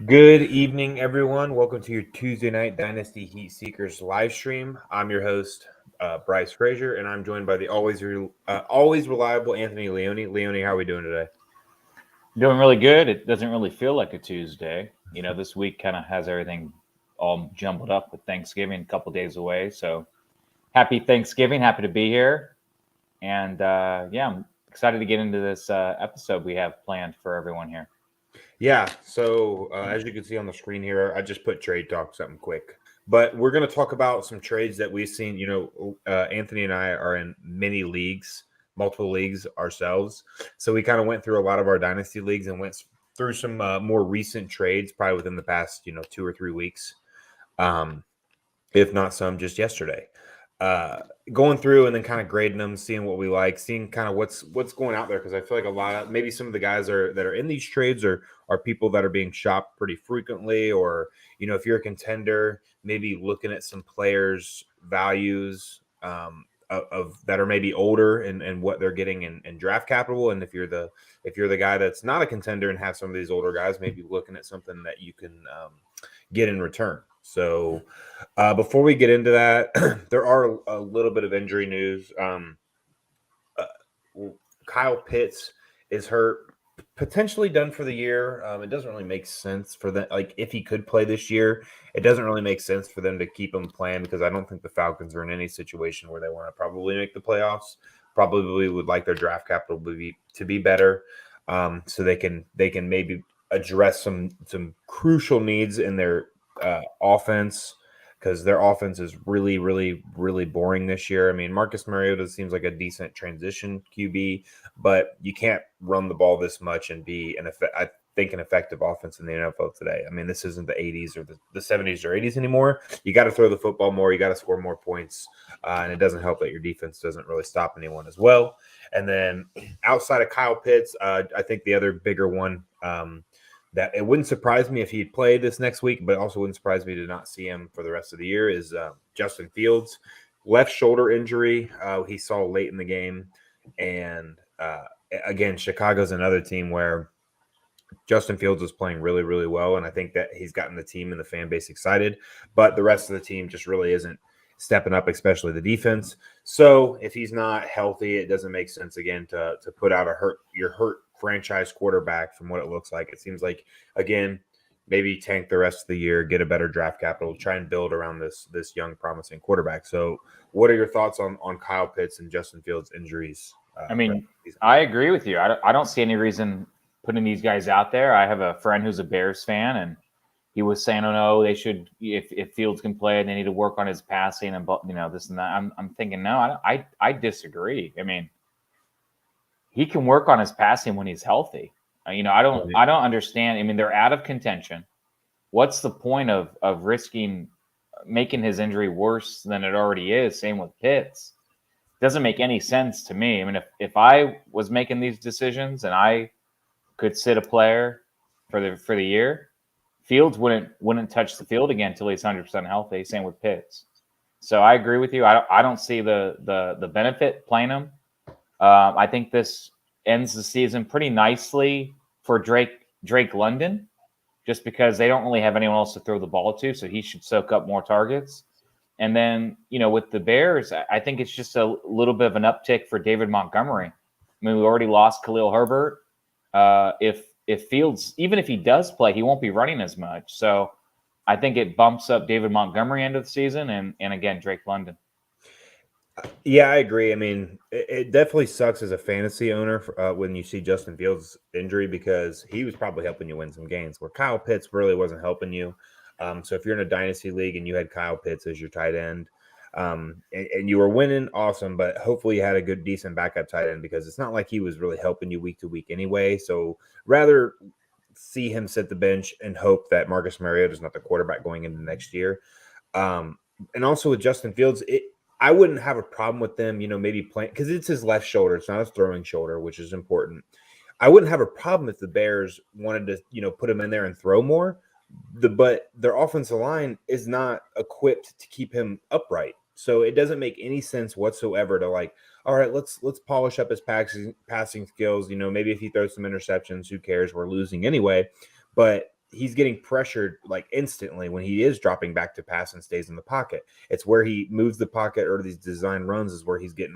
Good evening, everyone. Welcome to your Tuesday night Dynasty Heat Seekers live stream. I'm your host, Bryce Frazier, and I'm joined by the always reliable Anthony Leone. Leone, how are we doing today? Doing really good. It doesn't really feel like a Tuesday. This week kind of has everything all jumbled up with Thanksgiving a couple days away. So happy Thanksgiving. Happy to be here. And I'm excited to get into this episode we have planned for everyone here. Yeah, so as you can see on the screen here, I just put trade talk, something quick. But we're going to talk about some trades that we've seen. Anthony and I are in many leagues, multiple leagues ourselves. So we kind of went through a lot of our Dynasty leagues and went through some more recent trades, probably within the past, 2 or 3 weeks, if not some just yesterday. Going through and then kind of grading them, seeing what we like, seeing kind of what's going out there, because I feel like a lot of maybe some of the guys that are in these trades are people that are being shopped pretty frequently, or if you're a contender, maybe looking at some players' values of that are maybe older and what they're getting in draft capital, and if you're the guy that's not a contender and have some of these older guys, maybe looking at something that you can get in return. So before we get into that, there are a little bit of injury news. Kyle Pitts is hurt, potentially done for the year. It doesn't really make sense for them. Like, if he could play this year, it doesn't really make sense for them to keep him playing, because I don't think the Falcons are in any situation where they want to probably make the playoffs. Probably would like their draft capital to be better, so they can maybe address some crucial needs in their offense, because their offense is really, really, really boring this year. I mean, Marcus Mariota seems like a decent transition QB, but you can't run the ball this much and be an effective offense in the NFL today. I mean, this isn't the 80s or the 70s or 80s anymore. You got to throw the football more. You got to score more points, and it doesn't help that your defense doesn't really stop anyone as well. And then outside of Kyle Pitts, I think the other bigger one, that it wouldn't surprise me if he'd play this next week, but also wouldn't surprise me to not see him for the rest of the year, is Justin Fields. Left shoulder injury he saw late in the game. And again, Chicago's another team where Justin Fields is playing really, really well, and I think that he's gotten the team and the fan base excited, but the rest of the team just really isn't stepping up, especially the defense. So if he's not healthy, it doesn't make sense again to put out your hurt franchise quarterback. From what it looks like, it seems like, again, maybe tank the rest of the year, get a better draft capital, try and build around this young promising quarterback. So what are your thoughts on Kyle Pitts and Justin Fields injuries? I agree with you. I don't see any reason putting these guys out there. I have a friend who's a Bears fan, and he was saying, "Oh no, they should. If Fields can play, they need to work on his passing and this and that." I'm thinking, no, I disagree. I mean, he can work on his passing when he's healthy. I don't understand. I mean, they're out of contention. What's the point of risking making his injury worse than it already is? Same with Pitts. Doesn't make any sense to me. I mean, if I was making these decisions and I could sit a player for the year, Fields wouldn't touch the field again until he's 100% healthy. Same with Pitts. So I agree with you. I don't see the benefit playing him. I think this ends the season pretty nicely for Drake London, just because they don't really have anyone else to throw the ball to, so he should soak up more targets. And then, with the Bears, I think it's just a little bit of an uptick for David Montgomery. I mean, we already lost Khalil Herbert. If Fields, even if he does play, he won't be running as much. So I think it bumps up David Montgomery end of the season, and again, Drake London. Yeah, I agree. I mean, it definitely sucks as a fantasy owner when you see Justin Fields' injury, because he was probably helping you win some games, where Kyle Pitts really wasn't helping you. So if you're in a dynasty league and you had Kyle Pitts as your tight end, and you were winning, awesome, but hopefully you had a good, decent backup tight end, because it's not like he was really helping you week to week anyway. So rather see him sit the bench and hope that Marcus Mariota is not the quarterback going into next year. And also with Justin Fields, I wouldn't have a problem with them, maybe playing, because it's his left shoulder. It's not his throwing shoulder, which is important. I wouldn't have a problem if the Bears wanted to, put him in there and throw more. But their offensive line is not equipped to keep him upright. So it doesn't make any sense whatsoever to, like, all right, let's polish up his passing skills. Maybe if he throws some interceptions, who cares? We're losing anyway. But he's getting pressured like instantly when he is dropping back to pass and stays in the pocket. It's where he moves the pocket or these design runs is where he's getting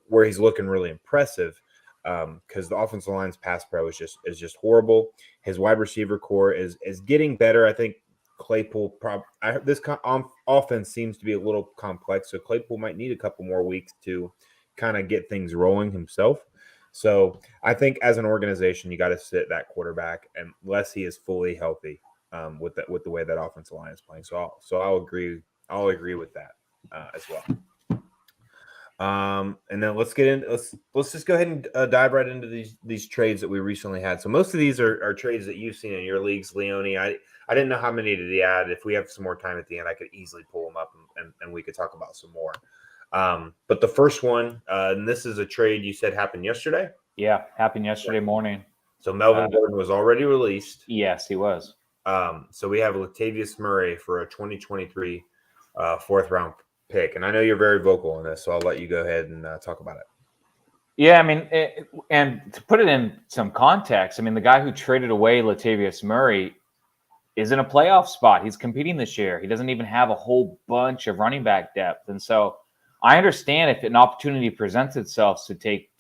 where he's looking really impressive. Because the offensive line's pass pro is just horrible. His wide receiver core is getting better. I think Claypool offense seems to be a little complex, so Claypool might need a couple more weeks to kind of get things rolling himself. So I think as an organization, you got to sit that quarterback unless he is fully healthy with the way that offensive line is playing. So I'll agree. I'll agree with that as well. And then let's just go ahead and dive right into these trades that we recently had. So most of these are trades that you've seen in your leagues, Leone. I didn't know how many to add. If we have some more time at the end, I could easily pull them up and we could talk about some more. But the first one, and this is a trade you said happened yesterday. Yeah, happened yesterday morning. So Melvin Gordon was already released. Yes, he was. So we have Latavius Murray for a 2023 fourth round pick, and I know you're very vocal on this, so I'll let you go ahead and talk about it. Yeah, I mean, and to put it in some context, I mean, the guy who traded away Latavius Murray is in a playoff spot. He's competing this year. He doesn't even have a whole bunch of running back depth, and so I understand if an opportunity presents itself to take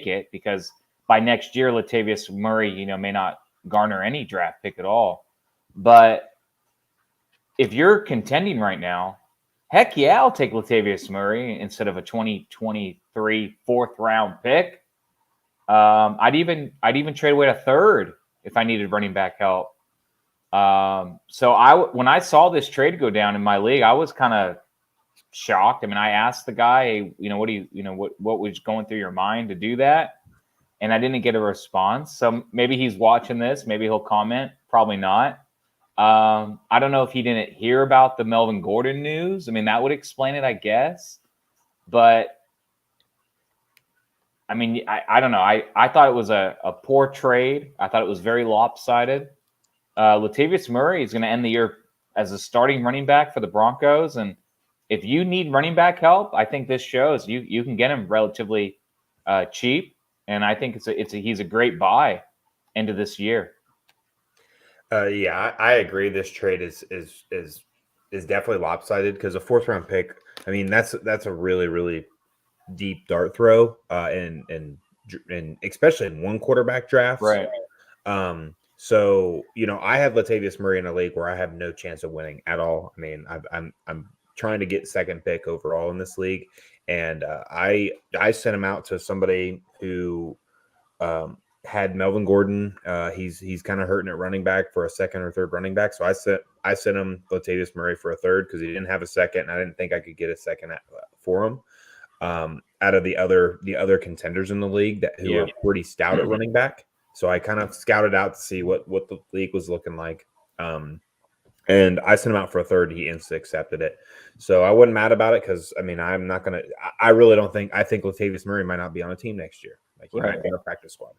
it, because by next year, Latavius Murray, may not garner any draft pick at all. But if you're contending right now, heck yeah, I'll take Latavius Murray instead of a 2023 fourth round pick. I'd even trade away a third if I needed running back help. So when I saw this trade go down in my league, I was kind of shocked. I mean, I asked the guy, what was going through your mind to do that? And I didn't get a response. So maybe he's watching this. Maybe he'll comment. Probably not. I don't know if he didn't hear about the Melvin Gordon news. I mean, that would explain it, I guess. But I mean, I don't know. I thought it was a poor trade. I thought it was very lopsided. Latavius Murray is going to end the year as a starting running back for the Broncos. And if you need running back help, I think this shows you can get him relatively cheap. And I think he's a great buy into this year. Yeah, I agree. This trade is definitely lopsided because a fourth round pick. I mean, that's a really, really deep dart throw, and especially in one quarterback drafts. Right. So I have Latavius Murray in a league where I have no chance of winning at all. I mean, I'm trying to get second pick overall in this league, and I sent him out to somebody who had Melvin Gordon. He's kind of hurting at running back for a second or third running back. So I sent him Latavius Murray for a third because he didn't have a second, and I didn't think I could get a second for him. Out of the other contenders in the league who are pretty stout at running back. So I kind of scouted out to see what the league was looking like. And I sent him out for a third. He instantly accepted it. So I wasn't mad about it because, I mean, I'm not going to – I really don't think – I think Latavius Murray might not be on a team next year. Like he might be on a practice squad.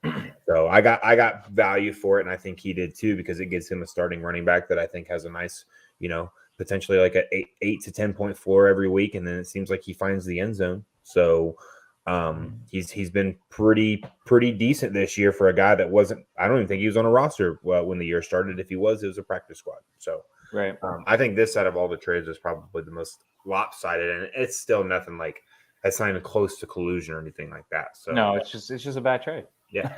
So I got value for it, and I think he did too because it gives him a starting running back that I think has a nice, potentially like a 8 to 10 point floor every week, and then it seems like he finds the end zone. So he's been pretty decent this year for a guy that wasn't – I don't even think he was on a roster when the year started. If he was, it was a practice squad. So right. I think this out of all the trades is probably the most lopsided, and it's still nothing like – that's not even close to collusion or anything like that. So no, it's just a bad trade. Yeah.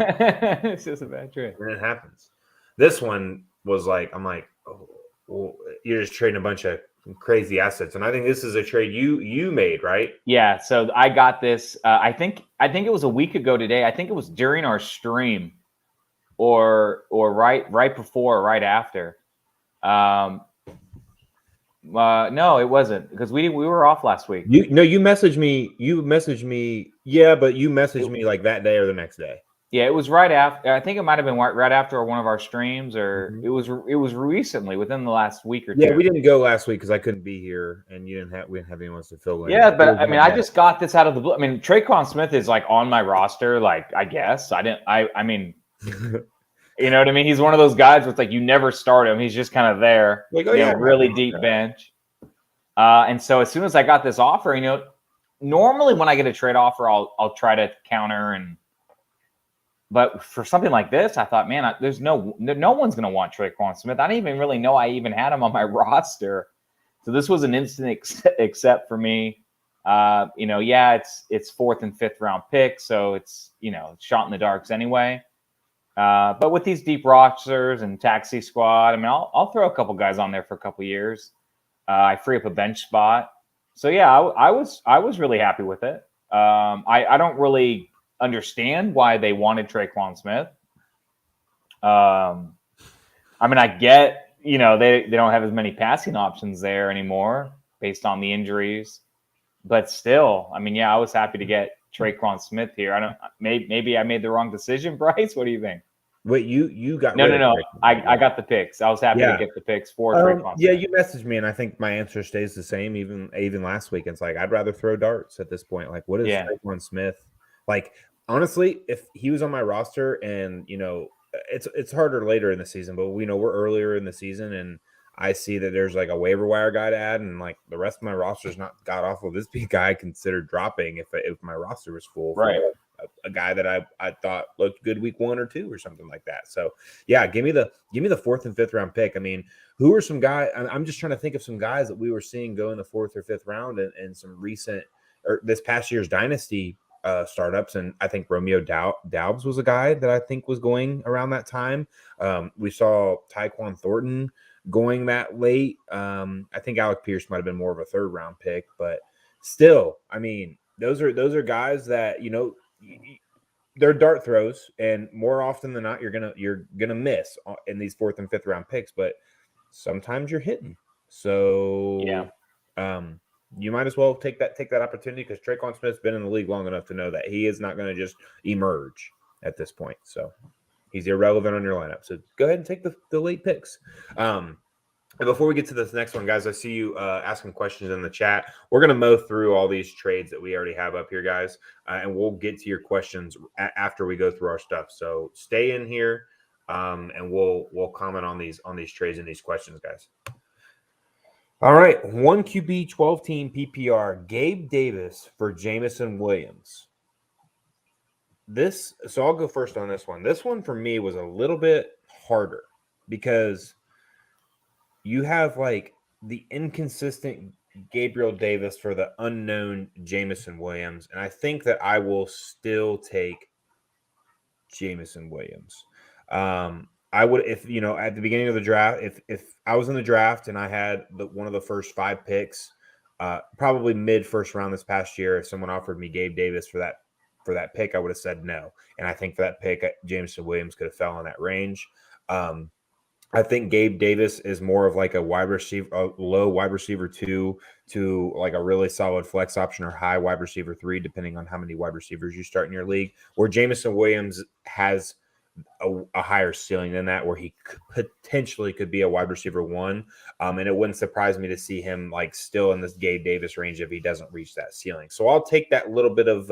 It's just a bad trade. And it happens. This one was like, I'm like, oh, well, you're just trading a bunch of crazy assets. And I think this is a trade you made, right? Yeah. So I got this. I think it was a week ago today. I think it was during our stream or right before or right after. No, it wasn't because we were off last week. You messaged me. Yeah, but you messaged me like that day or the next day. Yeah, it was right after. I think it might have been right after one of our streams, or it was recently within the last week or two. Yeah, we didn't go last week because I couldn't be here, and we didn't have anyone to fill in. Yeah, but I mean, I just got this out of the blue. I mean, Traquan Smith is like on my roster. Like, I guess I mean. You know what I mean? He's one of those guys where it's like you never start him. He's just kind of there, like, really deep bench. And so as soon as I got this offer, normally when I get a trade offer, I'll try to counter and But for something like this, I thought, man, there's no one's going to want Traquan Smith. I didn't even really know I even had him on my roster. So this was an instant accept for me. It's 4th and 5th round pick, so it's shot in the darks anyway. But with these deep rosters and taxi squad, I mean, I'll throw a couple guys on there for a couple years. I free up a bench spot, so yeah, I was really happy with it. I don't really understand why they wanted Traquan Smith. I mean, I get they don't have as many passing options there anymore based on the injuries. But still, I mean, yeah, I was happy to get Traquan Smith here. I don't. Maybe I made the wrong decision, Bryce. What do you think? Wait, you got no. I got the picks. I was happy to get the picks for Traquan. Yeah, you messaged me, and I think my answer stays the same. Even last week, it's like I'd rather throw darts at this point. Like, what is Traquan Smith? Like, honestly, if he was on my roster, and it's harder later in the season, but we're earlier in the season, and I see that there's like a waiver wire guy to add, and like the rest of my roster is not god awful. This be a guy I considered dropping if my roster was full. Right. A guy that I thought looked good week 1 or 2 or something like that. So yeah, give me the 4th and 5th round pick. I mean, who are some guys? I'm just trying to think of some guys that we were seeing go in the 4th or 5th round and some recent or this past year's dynasty startups. And I think Romeo Doubs was a guy that I think was going around that time. We saw Tyquan Thornton going that late. I think Alec Pierce might have been more of a 3rd round pick, but still, I mean, those are guys that, they're dart throws, and more often than not, you're gonna miss in these 4th and 5th round picks, but sometimes you're hitting. So yeah, you might as well take that opportunity because Traquan Smith's been in the league long enough to know that he is not going to just emerge at this point. So he's irrelevant on your lineup. So go ahead and take the late picks. And before we get to this next one, guys, I see you asking questions in the chat. We're going to mow through all these trades that we already have up here, guys, and we'll get to your questions after we go through our stuff. So stay in here, and we'll comment on these trades and these questions, guys. All right, 1 QB, 12 team PPR, Gabe Davis for Jameson Williams. So I'll go first on this one. This one for me was a little bit harder because you have like the inconsistent Gabriel Davis for the unknown Jameson Williams. And I think that I will still take Jameson Williams. I would, if at the beginning of the draft, if I was in the draft and I had one of the first 5 picks, probably mid first round this past year, if someone offered me Gabe Davis for that pick, I would have said no. And I think for that pick, Jameson Williams could have fell in that range. I think Gabe Davis is more of like a low wide receiver 2 to like a really solid flex option or high wide receiver 3, depending on how many wide receivers you start in your league. Where Jameson Williams has a higher ceiling than that, where he potentially could be a wide receiver 1. And it wouldn't surprise me to see him like still in this Gabe Davis range if he doesn't reach that ceiling. So I'll take that little bit of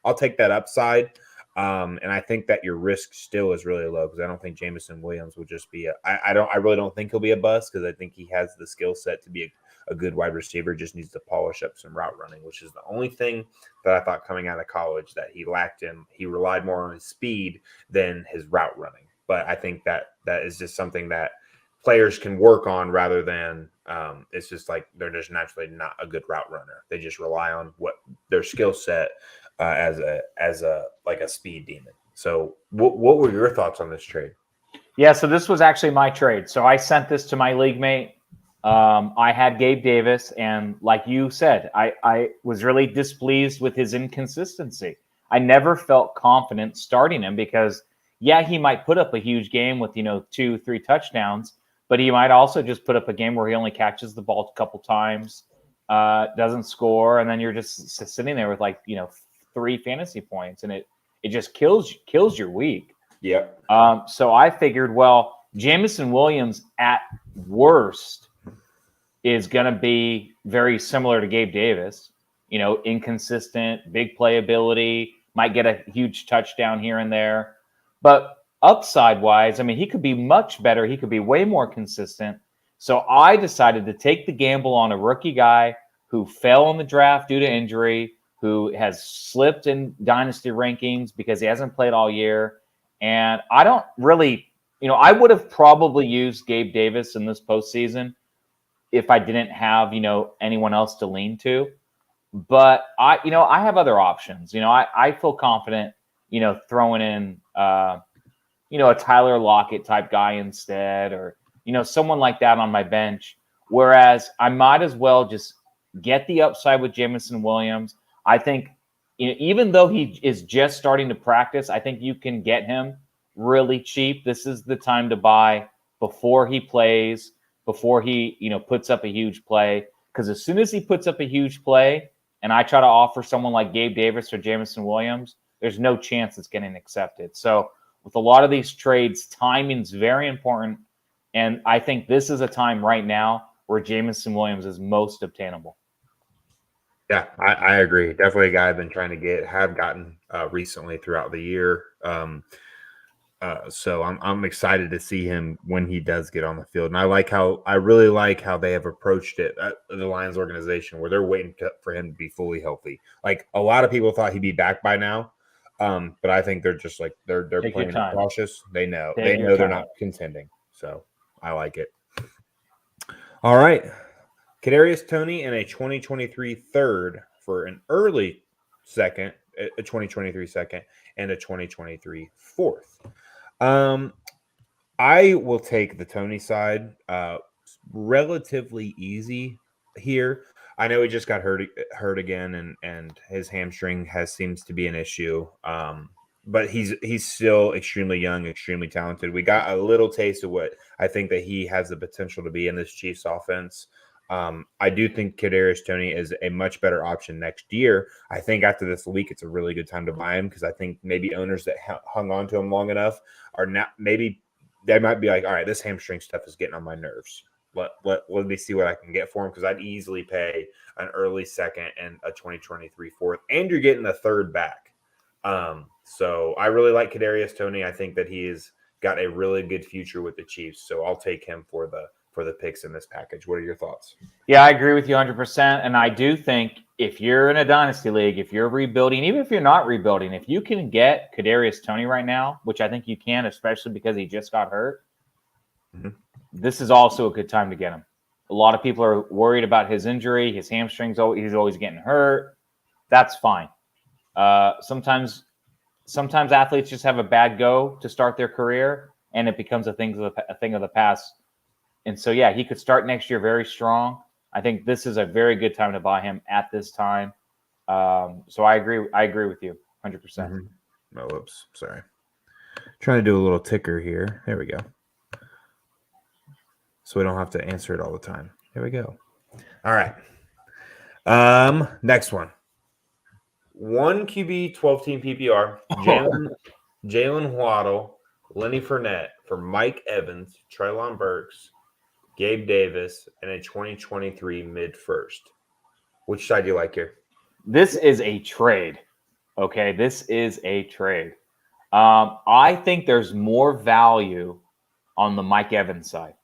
I'll take that upside. And I think that your risk still is really low because I don't think Jameson Williams will just be I really don't think he'll be a bust because I think he has the skill set to be a good wide receiver, just needs to polish up some route running, which is the only thing that I thought coming out of college that he lacked in. He relied more on his speed than his route running. But I think that is just something that players can work on rather than it's just like they're just naturally not a good route runner. They just rely on what their skill set as a like a speed demon. So what were your thoughts on this trade? Yeah, so this was actually my trade. So I sent this to my league mate. I had Gabe Davis, and like you said, I was really displeased with his inconsistency. I never felt confident starting him because, yeah, he might put up a huge game with 2-3 touchdowns, but he might also just put up a game where he only catches the ball a couple times, doesn't score, and then you're just sitting there with 3 fantasy points, and it just kills your week. Yeah. So I figured, well, Jameson Williams at worst is going to be very similar to Gabe Davis. Inconsistent, big playability, might get a huge touchdown here and there, but upside wise, I mean, he could be much better. He could be way more consistent. So I decided to take the gamble on a rookie guy who fell in the draft due to injury, who has slipped in dynasty rankings because he hasn't played all year. And I don't really, I would have probably used Gabe Davis in this postseason if I didn't have, anyone else to lean to. But I have other options. I feel confident, throwing in, a Tyler Lockett type guy instead, or, someone like that on my bench. Whereas I might as well just get the upside with Jameson Williams. I think, even though he is just starting to practice, I think you can get him really cheap. This is the time to buy before he plays, before he, puts up a huge play. Because as soon as he puts up a huge play, and I try to offer someone like Gabe Davis or Jameson Williams, there's no chance it's getting accepted. So with a lot of these trades, timing's very important. And I think this is a time right now where Jameson Williams is most obtainable. Yeah, I agree. Definitely a guy I've been trying to have gotten recently throughout the year. So I'm excited to see him when he does get on the field. And I really like how they have approached it at the Lions organization, where they're waiting for him to be fully healthy. Like, a lot of people thought he'd be back by now. But I think they're just like, they're playing it cautious. They know they're not contending. So I like it. All right. Kadarius Tony and a 2023 third for an early second, a 2023 second, and a 2023 fourth. I will take the Tony side. Relatively easy here. I know he just got hurt again, and his hamstring seems to be an issue. But he's still extremely young, extremely talented. We got a little taste of what I think that he has the potential to be in this Chiefs offense. I do think Kadarius Tony is a much better option next year. I think after this week, it's a really good time to buy him, because I think maybe owners that hung on to him long enough are not, maybe they might be like, all right, this hamstring stuff is getting on my nerves. Let me see what I can get for him, because I'd easily pay an early second and a 2023 fourth, and you're getting a third back. So I really like Kadarius Tony. I think that he's got a really good future with the Chiefs. So I'll take him for the picks in this package. What are your thoughts? Yeah, I agree with you 100%. And I do think if you're in a dynasty league, if you're rebuilding, even if you're not rebuilding, if you can get Kadarius Tony right now, which I think you can, especially because he just got hurt, this is also a good time to get him. A lot of people are worried about his injury, his hamstrings. He's always getting hurt. That's fine. Sometimes athletes just have a bad go to start their career, and it becomes a thing of the past. And so, yeah, he could start next year very strong. I think this is a very good time to buy him at this time. So I agree with you 100%. Oh, whoops. Sorry. Trying to do a little ticker here. There we go. So we don't have to answer it all the time. There we go. All right. Next one. 1 QB, 12-team PPR. Jalen Waddle, Lenny Fournette for Mike Evans, Treylon Burks, Gabe Davis, and a 2023 mid-first. Which side do you like here? This is a trade. Okay, this is a trade. I think there's more value on the Mike Evans side.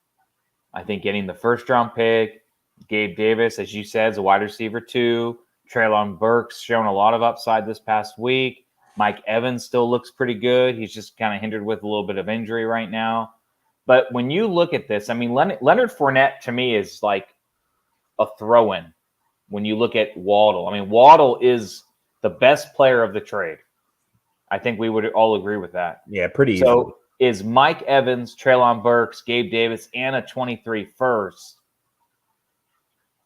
I think getting the first-round pick, Gabe Davis, as you said, is a wide receiver 2. Treylon Burks shown a lot of upside this past week. Mike Evans still looks pretty good. He's just kind of hindered with a little bit of injury right now. But when you look at this, I mean, Leonard Fournette to me is like a throw-in when you look at Waddle. I mean, Waddle is the best player of the trade. I think we would all agree with that. Yeah, pretty easy. So is Mike Evans, Treylon Burks, Gabe Davis, and a 23 first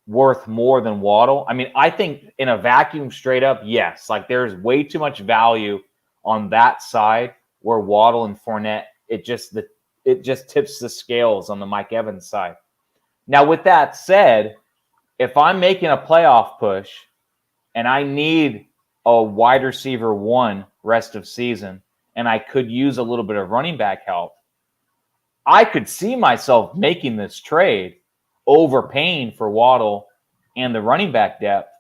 worth more than Waddle? I mean, I think in a vacuum, straight up, yes. Like, there's way too much value on that side where Waddle and Fournette, it just tips the scales on the Mike Evans side. Now, with that said, if I'm making a playoff push and I need a wide receiver 1 rest of season, and I could use a little bit of running back help, I could see myself making this trade, overpaying for Waddle and the running back depth.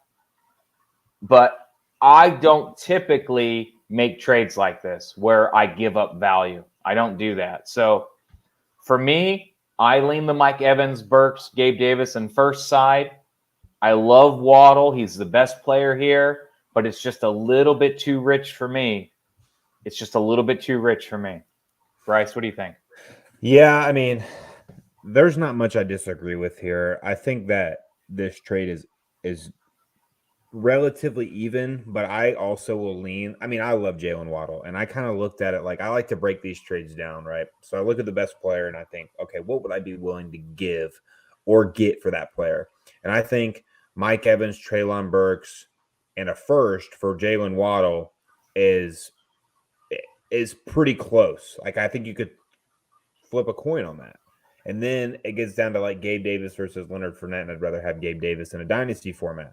But I don't typically make trades like this where I give up value. I don't do that. So for me, I lean the Mike Evans, Burks, Gabe Davis, and first side. I love Waddle. He's the best player here, but it's just a little bit too rich for me. it's just a little bit too rich for me. Bryce, what do you think? Yeah, I mean, there's not much I disagree with here. I think that this trade is relatively even, but I also will lean. I mean, I love Jalen Waddle, and I kind of looked at it like I like to break these trades down, right? So I look at the best player and I think, okay, what would I be willing to give or get for that player? And I think Mike Evans, Treylon Burks, and a first for Jalen Waddle is pretty close. Like I think you could flip a coin on that. And then it gets down to like Gabe Davis versus Leonard Fournette, and I'd rather have Gabe Davis in a dynasty format.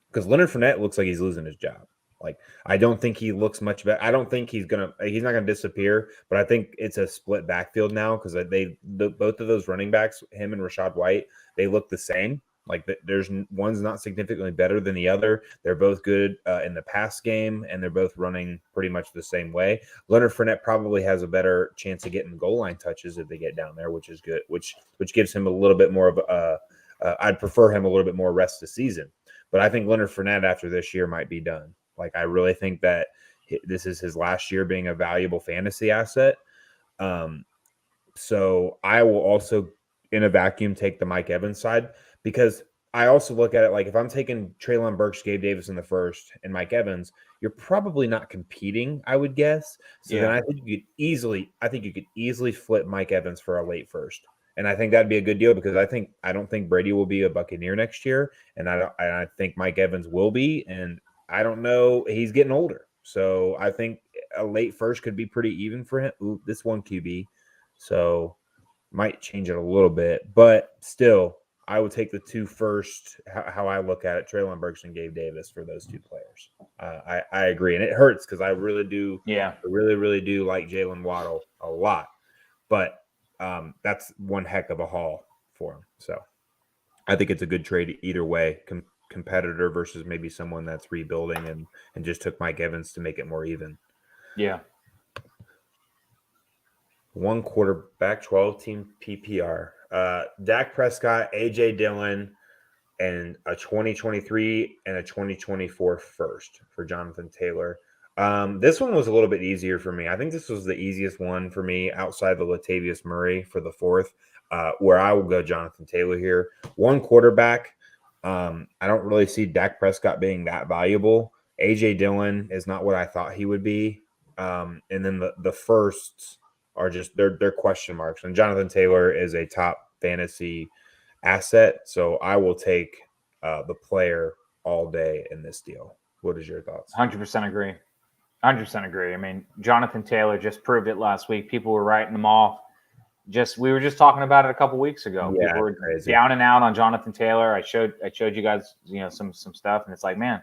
Because Leonard Fournette looks like he's losing his job. Like I don't think he looks much better. I don't think he's not gonna disappear, but I think it's a split backfield now because both of those running backs, him and Rachaad White, they look the same. Like there's one's not significantly better than the other. They're both good in the pass game, and they're both running pretty much the same way. Leonard Fournette probably has a better chance of getting goal line touches if they get down there, which is good. Which gives him a little bit more of I'd prefer him a little bit more rest of the season. But I think Leonard Fournette after this year might be done. Like I really think that this is his last year being a valuable fantasy asset. So I will also, in a vacuum, take the Mike Evans side because I also look at it like if I'm taking Treylon Burks, Gabe Davis in the first, and Mike Evans, you're probably not competing, I would guess. So then I think you could easily flip Mike Evans for a late first. And I think that'd be a good deal because I don't think Brady will be a Buccaneer next year, and I think Mike Evans will be, and I don't know, he's getting older, so I think a late first could be pretty even for him. Ooh, this one QB, so might change it a little bit, but still, I would take the two first. How I look at it, Treylon Burks and Gabe Davis for those two players. I agree, and it hurts because I really do. Yeah, I really do like Jalen Waddle a lot, but. That's one heck of a haul for him. So I think it's a good trade either way. Competitor versus maybe someone that's rebuilding and just took Mike Evans to make it more even. Yeah. One quarterback, 12-team PPR. Dak Prescott, A.J. Dillon, and a 2023 and a 2024 first for Jonathan Taylor. This one was a little bit easier for me. I think this was the easiest one for me outside the Latavius Murray for the fourth, where I will go Jonathan Taylor here. One quarterback. I don't really see Dak Prescott being that valuable. A.J. Dillon is not what I thought he would be. And then the firsts are just they're question marks. And Jonathan Taylor is a top fantasy asset, so I will take the player all day in this deal. What is your thoughts? 100% agree. 100% agree. I mean, Jonathan Taylor just proved it last week. People were writing him off. We were just talking about it a couple weeks ago. Yeah, people were crazy. Down and out on Jonathan Taylor. I showed you guys, some stuff, and it's like, man,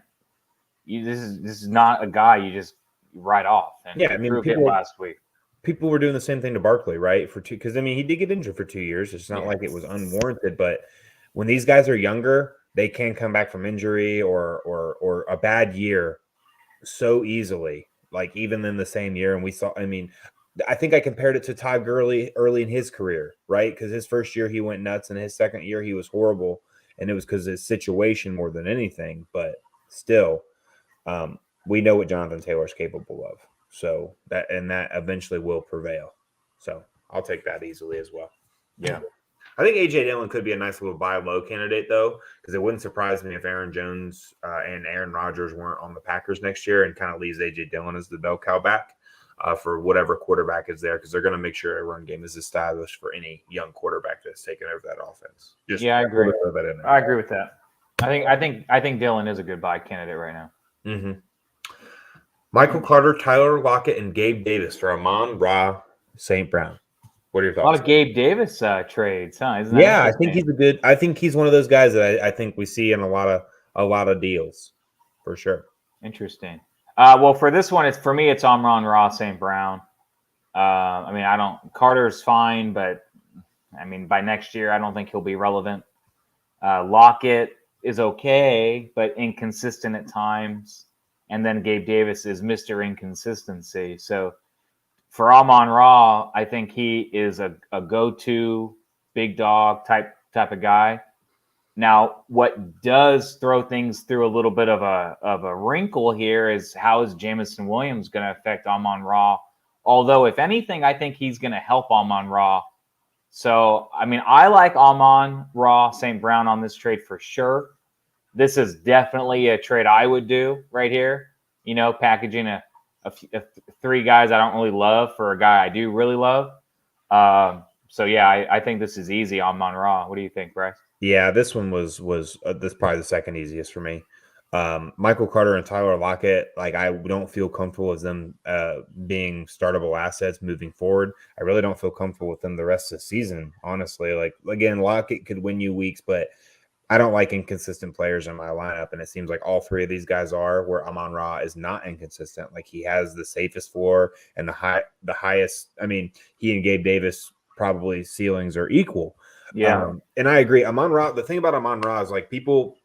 this is not a guy you just write off. And yeah, I mean, proved it last week. People were doing the same thing to Barkley, right? Because I mean, he did get injured for 2 years. It's not like it was unwarranted, but when these guys are younger, they can come back from injury or a bad year so easily. Like even in the same year, and we saw. I mean, I think I compared it to Todd Gurley early in his career, right? Because his first year he went nuts, and his second year he was horrible, and it was because of his situation more than anything. But still, we know what Jonathan Taylor is capable of. So that eventually will prevail. So I'll take that easily as well. Yeah. I think A.J. Dillon could be a nice little buy low candidate, though, because it wouldn't surprise me if Aaron Jones and Aaron Rodgers weren't on the Packers next year and kind of leaves A.J. Dillon as the bell cow back for whatever quarterback is there, because they're going to make sure a run game is established for any young quarterback that's taking over that offense. I agree. I agree with that. I think Dillon is a good buy candidate right now. Mm-hmm. Michael Carter, Tyler Lockett, and Gabe Davis for Amon-Ra St. Brown. What are your thoughts? A lot of Gabe Davis trades, huh? Isn't that yeah, I think he's one of those guys that I think we see in a lot of deals, for sure. Interesting. Well, for this one, it's Amon-Ra St. Brown. I mean, Carter's fine, but I mean, by next year, I don't think he'll be relevant. Lockett is okay, but inconsistent at times. And then Gabe Davis is Mr. Inconsistency. So for Amon-Ra, I think he is a go-to big dog type of guy. Now, what does throw things through a little bit of a wrinkle here is how is Jameson Williams going to affect Amon-Ra? Although, if anything, I think he's going to help Amon-Ra. So, I mean, I like Amon-Ra St. Brown on this trade for sure. This is definitely a trade I would do right here. You know, packaging a three guys I don't really love for a guy I do really love. So, yeah, I think this is easy Amon-Ra. What do you think, Bryce? Yeah, this one was this probably the second easiest for me. Michael Carter and Tyler Lockett, like I don't feel comfortable as them being startable assets moving forward. I really don't feel comfortable with them the rest of the season, honestly. Like again, Lockett could win you weeks, but I don't like inconsistent players in my lineup, and it seems like all three of these guys are. Where Amon-Ra is not inconsistent. Like he has the safest floor and the highest. I mean, he and Gabe Davis probably ceilings are equal. Yeah. And I agree. Amon-Ra, the thing about Amon-Ra is like people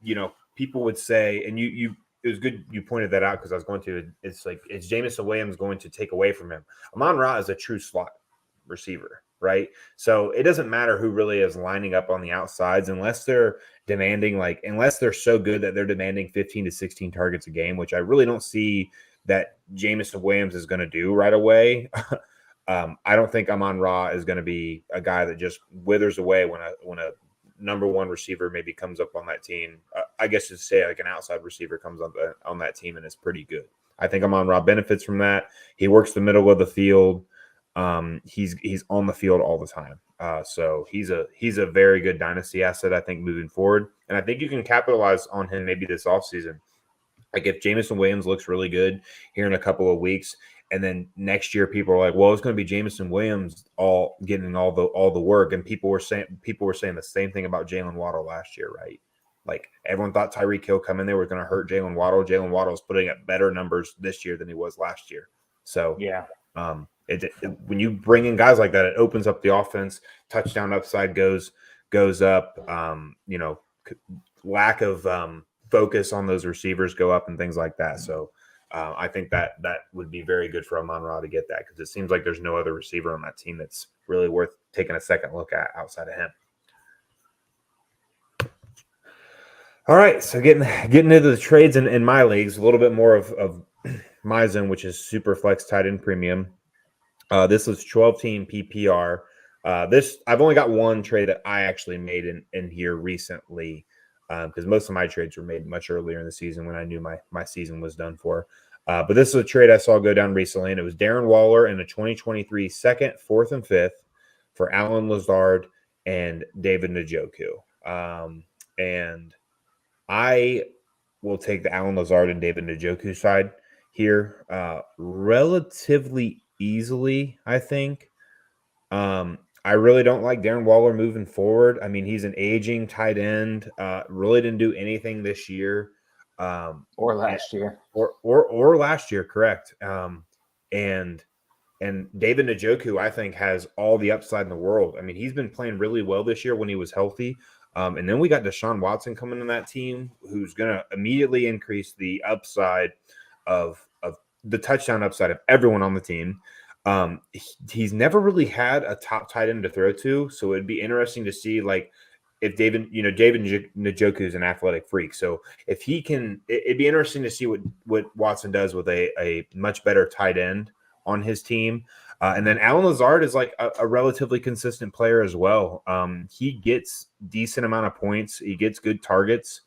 would say, and it was good you pointed that out because I was going to, it's like, is Jameson Williams going to take away from him? Amon-Ra is a true slot receiver, right? So it doesn't matter who really is lining up on the outsides unless they're demanding, unless they're so good that they're demanding 15 to 16 targets a game, which I really don't see that Jameson Williams is going to do right away. I don't think Amon-Ra is going to be a guy that just withers away when a number one receiver maybe comes up on that team. I guess to say like an outside receiver comes on that team and is pretty good. I think Amon-Ra benefits from that. He works the middle of the field. He's on the field all the time. So he's a very good dynasty asset, I think, moving forward. And I think you can capitalize on him maybe this offseason. Like if Jameson Williams looks really good here in a couple of weeks, and then next year people are like, well, it's going to be Jameson Williams getting all the work. And people were saying the same thing about Jalen Waddle last year, right? Like everyone thought Tyreek Hill coming there was going to hurt Jalen Waddle. Jalen Waddle is putting up better numbers this year than he was last year. So yeah, when you bring in guys like that, it opens up the offense. Touchdown upside goes up. Lack of focus on those receivers go up and things like that. So I think that would be very good for Amon-Ra to get that because it seems like there's no other receiver on that team that's really worth taking a second look at outside of him. All right, so getting into the trades in my leagues, a little bit more of my zone, which is super flex tight end premium. This is 12-team PPR. I've only got one trade that I actually made in here recently because most of my trades were made much earlier in the season when I knew my season was done for. But this is a trade I saw go down recently, and it was Darren Waller in a 2023 second, fourth, and fifth for Allen Lazard and David Njoku. And I will take the Allen Lazard and David Njoku side here relatively easily, I think. I really don't like Darren Waller moving forward. I mean, he's an aging tight end. Really didn't do anything this year. or last year. Or last year, correct. And David Njoku, I think, has all the upside in the world. I mean, he's been playing really well this year when he was healthy. And then we got Deshaun Watson coming in that team, who's going to immediately increase the upside of the touchdown upside of everyone on the team. He's never really had a top tight end to throw to, so it'd be interesting to see like if David Njoku is an athletic freak. So if he can, it'd be interesting to see what Watson does with a much better tight end on his team. And then Allen Lazard is like a relatively consistent player as well. He gets decent amount of points. He gets good targets.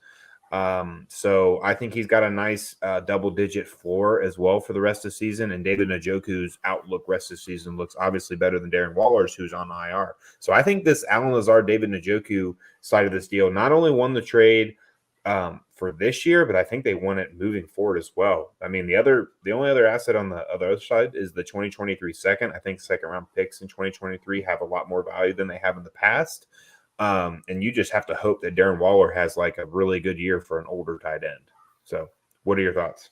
So I think he's got a nice double-digit floor as well for the rest of the season. And David Njoku's outlook rest of the season looks obviously better than Darren Waller's, who's on IR. So I think this Allen Lazard, David Njoku side of this deal not only won the trade for this year, but I think they won it moving forward as well. I mean, the only other asset on the other side is the 2023 second. I think second-round picks in 2023 have a lot more value than they have in the past. And you just have to hope that Darren Waller has like a really good year for an older tight end. So what are your thoughts?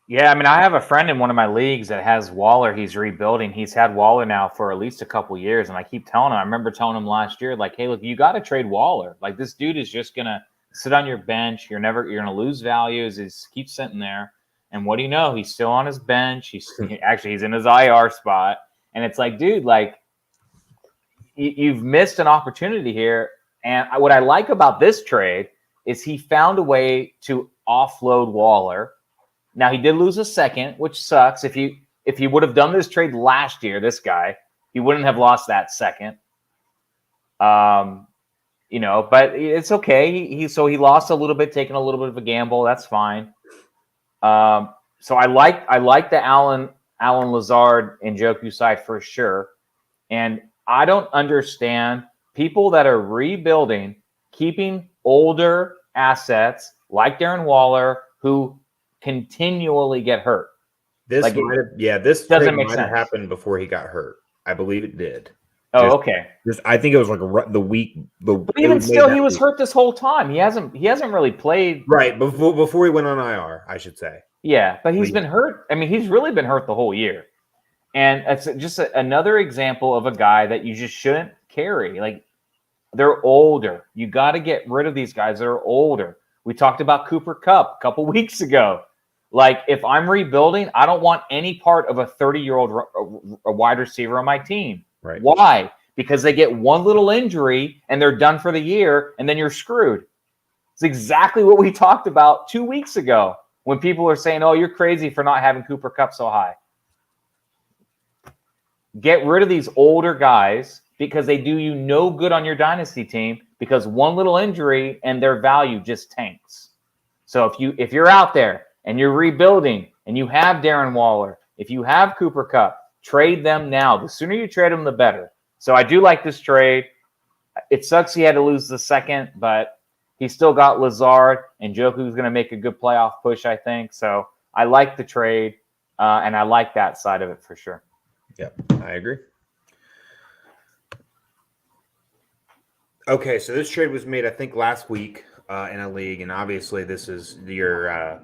Yeah, I mean, I have a friend in one of my leagues that has Waller. He's rebuilding. He's had Waller now for at least a couple years. And I keep telling him, I remember telling him last year, like, hey, look, you got to trade Waller. Like this dude is just going to sit on your bench. You're going to lose values. He keeps sitting there. And what do you know? He's still on his bench. He's in his IR spot. And it's like, dude, like, you've missed an opportunity here, And what I like about this trade is he found a way to offload Waller. Now, he did lose a second, which sucks. If he would have done this trade last year, this guy, he wouldn't have lost that second. But it's okay. He lost a little bit, taking a little bit of a gamble. That's fine. So I like the Allen Lazard and Njoku side for sure. And I don't understand people that are rebuilding, keeping older assets like Darren Waller, who continually get hurt. This doesn't make might sense. have happened before he got hurt. I believe it did. Okay. I think it was like the week. But even still, he was hurt this whole time. He hasn't really played. Right before he went on IR, I should say. Yeah, but he's been hurt. I mean, he's really been hurt the whole year. And it's just another example of a guy that you just shouldn't carry. Like, they're older. You got to get rid of these guys that are older. We talked about Cooper Kupp a couple weeks ago. Like, if I'm rebuilding, I don't want any part of a 30-year-old wide receiver on my team. Right. Why? Because they get one little injury and they're done for the year, and then you're screwed. It's exactly what we talked about 2 weeks ago when people are saying, oh, you're crazy for not having Cooper Kupp so high. Get rid of these older guys because they do you no good on your dynasty team, because one little injury and their value just tanks. So if you're out there and you're rebuilding and you have Darren Waller, if you have Cooper Kupp, trade them now. The sooner you trade them, the better. So I do like this trade. It sucks he had to lose the second, but he still got Lazard, and Njoku's going to make a good playoff push, I think. So I like the trade, and I like that side of it for sure. Yep, I agree. Okay, so this trade was made, I think, last week in a league, and obviously this is your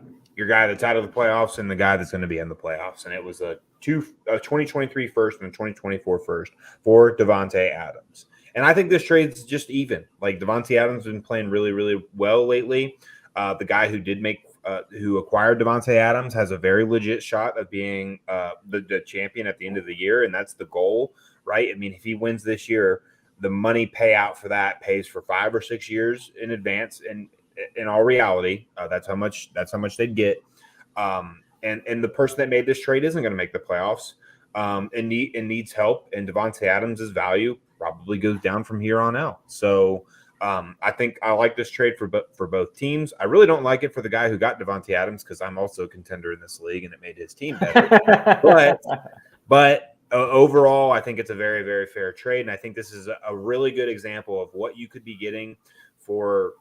guy that's out of the playoffs and the guy that's going to be in the playoffs, and it was a 2023 first and a 2024 first for Devante Adams. And I think this trade's just even. Like, Devante Adams has been playing really, really well lately. The guy who acquired Devante Adams has a very legit shot of being the champion at the end of the year, and that's the goal, right? I mean, if he wins this year, the money payout for that pays for 5 or 6 years in advance. And in all reality, that's how much they'd get. And the person that made this trade isn't going to make the playoffs, and needs help. And Devante Adams' value probably goes down from here on out. So I think I like this trade for both teams. I really don't like it for the guy who got Devante Adams, because I'm also a contender in this league and it made his team better. but overall, I think it's a very, very fair trade. And I think this is a really good example of what you could be getting for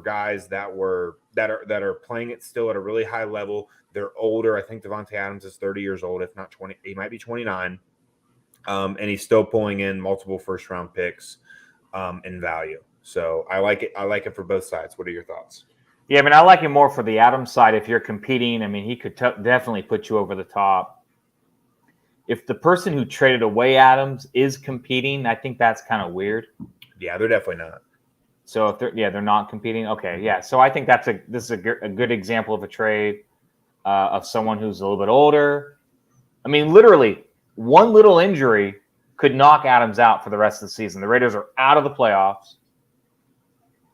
guys that are playing it still at a really high level. They're older. I think Devante Adams is 30 years old, if not 20. He might be 29. And he's still pulling in multiple first-round picks in value. So I like it. I like it for both sides. What are your thoughts? Yeah, I mean, I like it more for the Adams side. If you're competing, I mean, he could definitely put you over the top. If the person who traded away Adams is competing, I think that's kind of weird. Yeah, they're definitely not. So if they're not competing. Okay, yeah. So I think this is a good example of a trade of someone who's a little bit older. I mean, literally, one little injury could knock Adams out for the rest of the season. The Raiders are out of the playoffs.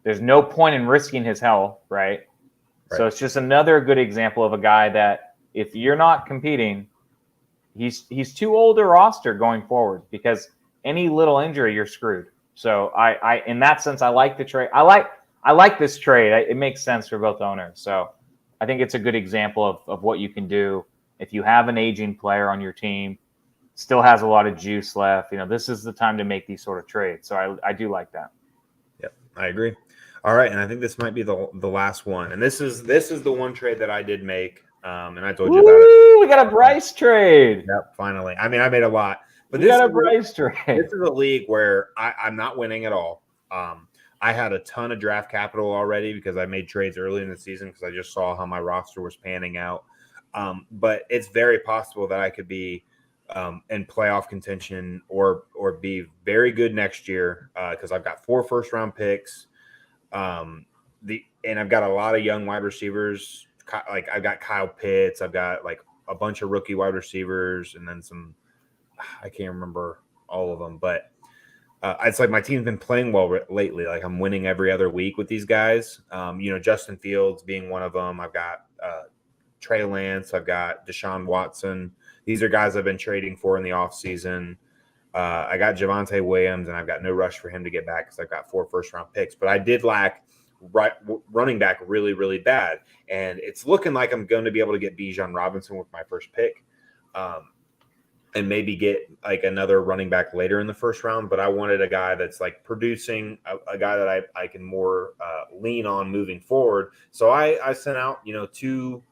There's no point in risking his health, right? So it's just another good example of a guy that if you're not competing, he's too old to roster going forward, because any little injury, you're screwed. So I in that sense, I like the trade. I like this trade. It makes sense for both owners. So I think it's a good example of what you can do if you have an aging player on your team, still has a lot of juice left. This is the time to make these sort of trades. So I do like that. Yep, I agree. All right, and I think this might be the last one. And this is the one trade that I did make. And I told you about it. We got a Bryce trade. Yep, finally. I mean, I made a lot. But we got a Bryce trade. This is a league where I'm not winning at all. I had a ton of draft capital already because I made trades early in the season because I just saw how my roster was panning out. But it's very possible that I could be in playoff contention or be very good next year because I've got 4 first-round picks. And I've got a lot of young wide receivers. Like, I've got Kyle Pitts. I've got like a bunch of rookie wide receivers, and then some. I can't remember all of them, but it's like my team's been playing well lately. Like I'm winning every other week with these guys. Justin Fields being one of them. I've got Trey Lance. I've got Deshaun Watson. These are guys I've been trading for in the offseason. I got Javonte Williams, and I've got no rush for him to get back because I've got 4 first-round picks. But I did lack running back really, really bad. And it's looking like I'm going to be able to get Bijan Robinson with my first pick. And maybe get like another running back later in the first round. But I wanted a guy that's like producing, a guy that I can more lean on moving forward. So I sent out, 2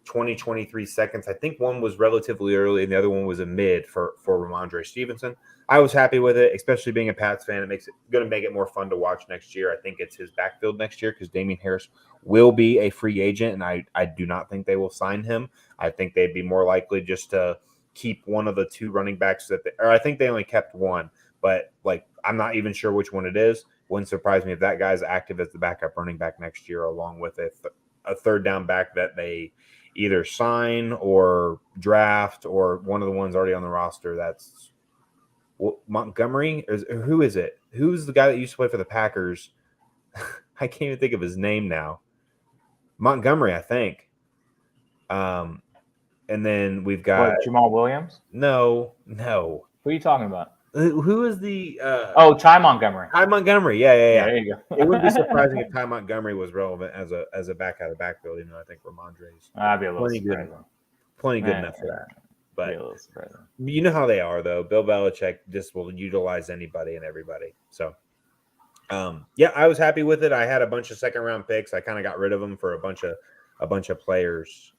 2023 seconds. I think one was relatively early and the other one was a mid for Ramondre Stevenson. I was happy with it, especially being a Pats fan. It makes it going to make it more fun to watch next year. I think it's his backfield next year because Damian Harris will be a free agent, and I do not think they will sign him. I think they'd be more likely just to keep one of the 2 running backs or I think they only kept one, but like I'm not even sure which one it is. Wouldn't surprise me if that guy's active as the backup running back next year, along with a third down back that they either sign or draft, or one of the ones already on the roster. That's Montgomery. Who is it? Who's the guy that used to play for the Packers? I can't even think of his name now. Montgomery, I think. And then we've got Jamal Williams. No. Who are you talking about? Who is the? Ty Montgomery. Ty Montgomery. Yeah. There you go. It wouldn't be surprising if Ty Montgomery was relevant as a back out of backfield. Even though I think Ramondre's I'd be a little surprised. Plenty good enough for that. But be a little surprising. You know how they are, though. Bill Belichick just will utilize anybody and everybody. So, I was happy with it. I had a bunch of second round picks. I kind of got rid of them for a bunch of players.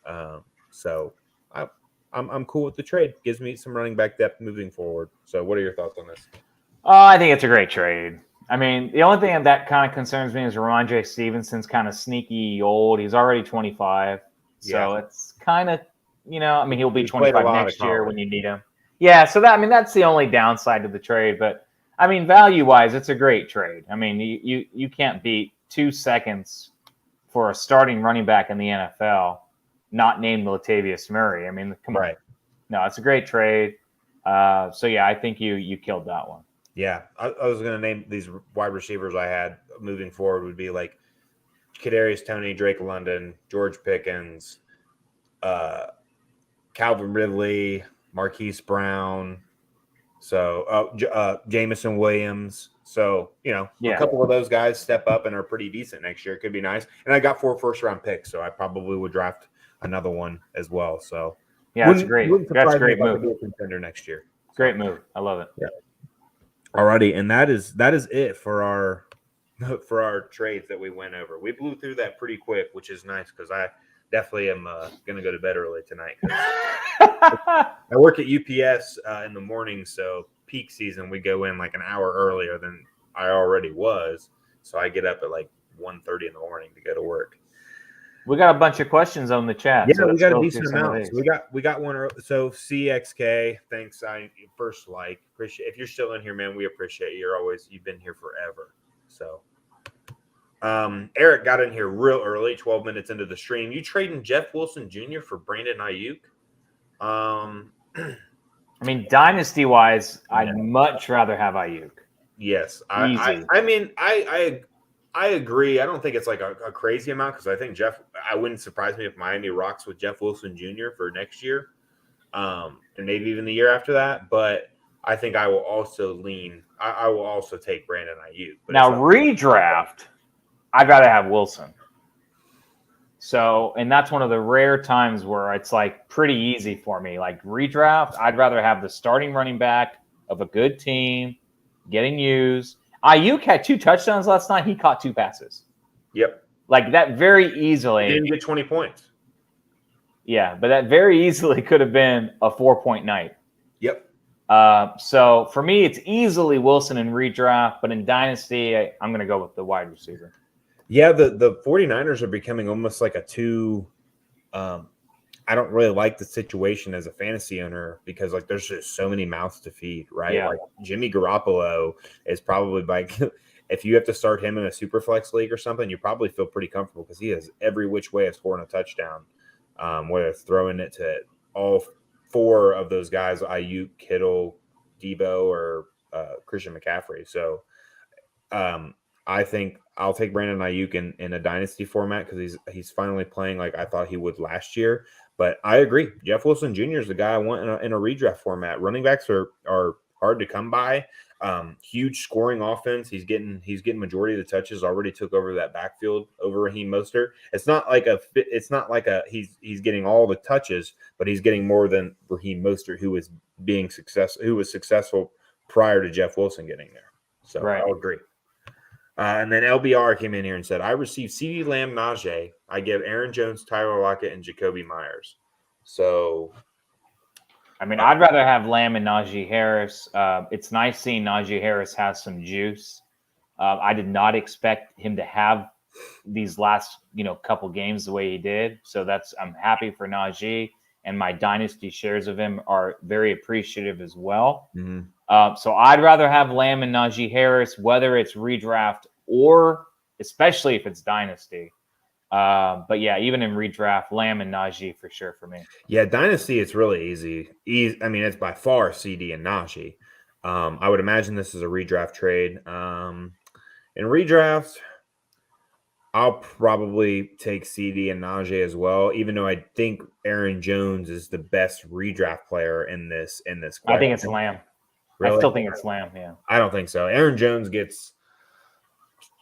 So I'm cool with the trade. Gives me some running back depth moving forward. So what are your thoughts on this? I think it's a great trade. I mean, the only thing that kind of concerns me is Ramondre Stevenson's kind of sneaky old. He's already 25. So it's kind of, he'll be 25 next year when you need him. Yeah, so that's the only downside to the trade. But, value-wise, it's a great trade. You can't beat 2 seconds for a starting running back in the NFL not named Latavius Murray. Come on. No, it's a great trade. I think you killed that one. Yeah, I was going to name these wide receivers I had moving forward would be like Kadarius Tony, Drake London, George Pickens, Calvin Ridley, Marquise Brown, Jamison Williams. So, a couple of those guys step up and are pretty decent next year. It could be nice. And I got 4 first-round picks, so I probably would draft another one as well. So that's great. That's a great move. Be a contender next year. Great move. I love it. Yeah. Alrighty, and that is it for our trades that we went over. We blew through that pretty quick, which is nice because I definitely am going to go to bed early tonight. I work at UPS in the morning, so peak season we go in like an hour earlier than I already was. So I get up at like 1:30 in the morning to go to work. We got a bunch of questions on the chat. Yeah, we got a decent amount. So we got one early. So CXK, thanks. I first appreciate if you're still in here, man. We appreciate you. You've been here forever. So Eric got in here real early, 12 minutes into the stream. You trading Jeff Wilson Jr. for Brandon Ayuk? Dynasty wise, I'd much rather have Ayuk. Yes, I agree. I don't think it's like a crazy amount because I think I wouldn't surprise me if Miami rocks with Jeff Wilson Jr. for next year, and maybe even the year after that. But I think I will also I will also take Brandon Ayuk. But now redraft, I'd rather have Wilson. So, and that's one of the rare times where it's like pretty easy for me. Like redraft, I'd rather have the starting running back of a good team getting used. Ayuk had 2 touchdowns last night. He caught 2 passes. Yep. Like that very easily. He didn't get 20 points. Yeah, but that very easily could have been a 4-point night. Yep. So for me, it's easily Wilson in redraft, but in Dynasty, I'm going to go with the wide receiver. Yeah, the 49ers are becoming almost like a 2 I don't really like the situation as a fantasy owner because like there's just so many mouths to feed, right? Yeah. Like Jimmy Garoppolo is probably like if you have to start him in a super flex league or something, you probably feel pretty comfortable because he has every which way of scoring a touchdown. Whether it's throwing it to all 4 of those guys, Ayuk, Kittle, Debo, or Christian McCaffrey. So I think I'll take Brandon Ayuk in a dynasty format because he's finally playing like I thought he would last year. But I agree, Jeff Wilson Jr. is the guy I want in a redraft format. Running backs are hard to come by. Huge scoring offense. He's getting majority of the touches. Already took over that backfield over Raheem Mostert. It's not like he's getting all the touches, but he's getting more than Raheem Mostert, who was successful prior to Jeff Wilson getting there. So Right. I'll agree. And then LBR came in here and said, I received CeeDee Lamb, Najee. I give Aaron Jones, Tyler Lockett, and Jacoby Myers. So, I mean, I'd rather have Lamb and Najee Harris. It's nice seeing Najee Harris has some juice. I did not expect him to have these last, couple games the way he did. So I'm happy for Najee, and my dynasty shares of him are very appreciative as well. mm-hmm. So I'd rather have Lamb and Najee Harris, whether it's redraft or especially if it's dynasty. But yeah, even in redraft, Lamb and Najee for sure for me. Yeah, dynasty, it's really easy. I mean, it's by far CD and Najee. I would imagine this is a redraft trade. In redraft, I'll probably take CD and Najee as well, even though I think Aaron Jones is the best redraft player in this class. I think it's Lamb. Really? I still think it's Lamb, yeah. I don't think so. Aaron Jones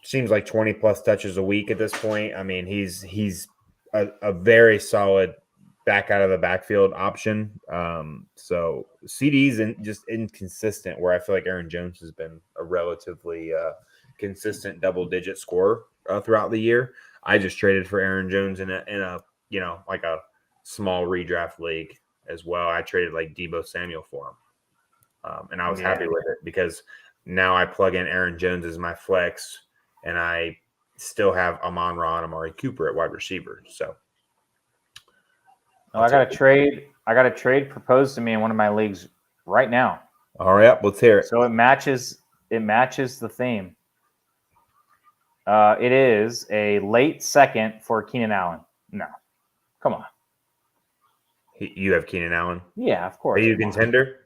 seems like 20 plus touches a week at this point. I mean, he's a very solid back out of the backfield option. So CD's just inconsistent, where I feel like Aaron Jones has been a relatively consistent double-digit scorer throughout the year. I just traded for Aaron Jones in a like a small redraft league as well. I traded like Deebo Samuel for him. And I was happy with it because now I plug in Aaron Jones as my flex, and I still have Amon-Ra and Amari Cooper at wide receiver. So I got a trade proposed to me in one of my leagues right now. All right, let's hear it. So it matches the theme. It is a late second for Keenan Allen. No, come on. You have Keenan Allen? Yeah, of course. Are you a contender?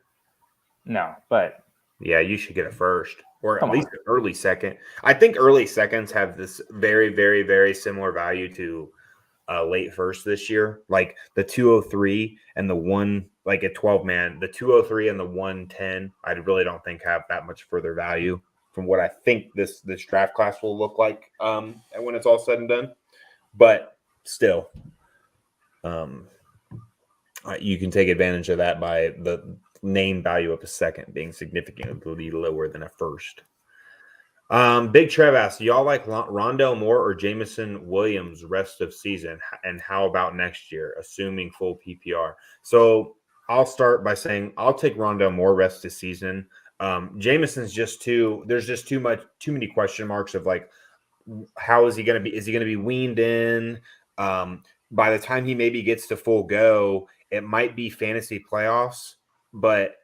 No, but yeah, you should get a first or at least an early second. I think early seconds have this very, very, very similar value to late first this year. Like the 203 and the one, like a 12-man, the 203 and the 110, I really don't think have that much further value from what I think this draft class will look like when it's all said and done. But still, you can take advantage of that by the name value of a second being significantly lower than a first. Big Trev asks, do y'all like Rondale Moore or Jameson Williams rest of season? And how about next year, assuming full PPR? So I'll start by saying I'll take Rondale Moore rest of season. Jameson's there's just too many question marks of like, how is he going to be? Is he going to be weaned in? By the time he maybe gets to full go, it might be fantasy playoffs, but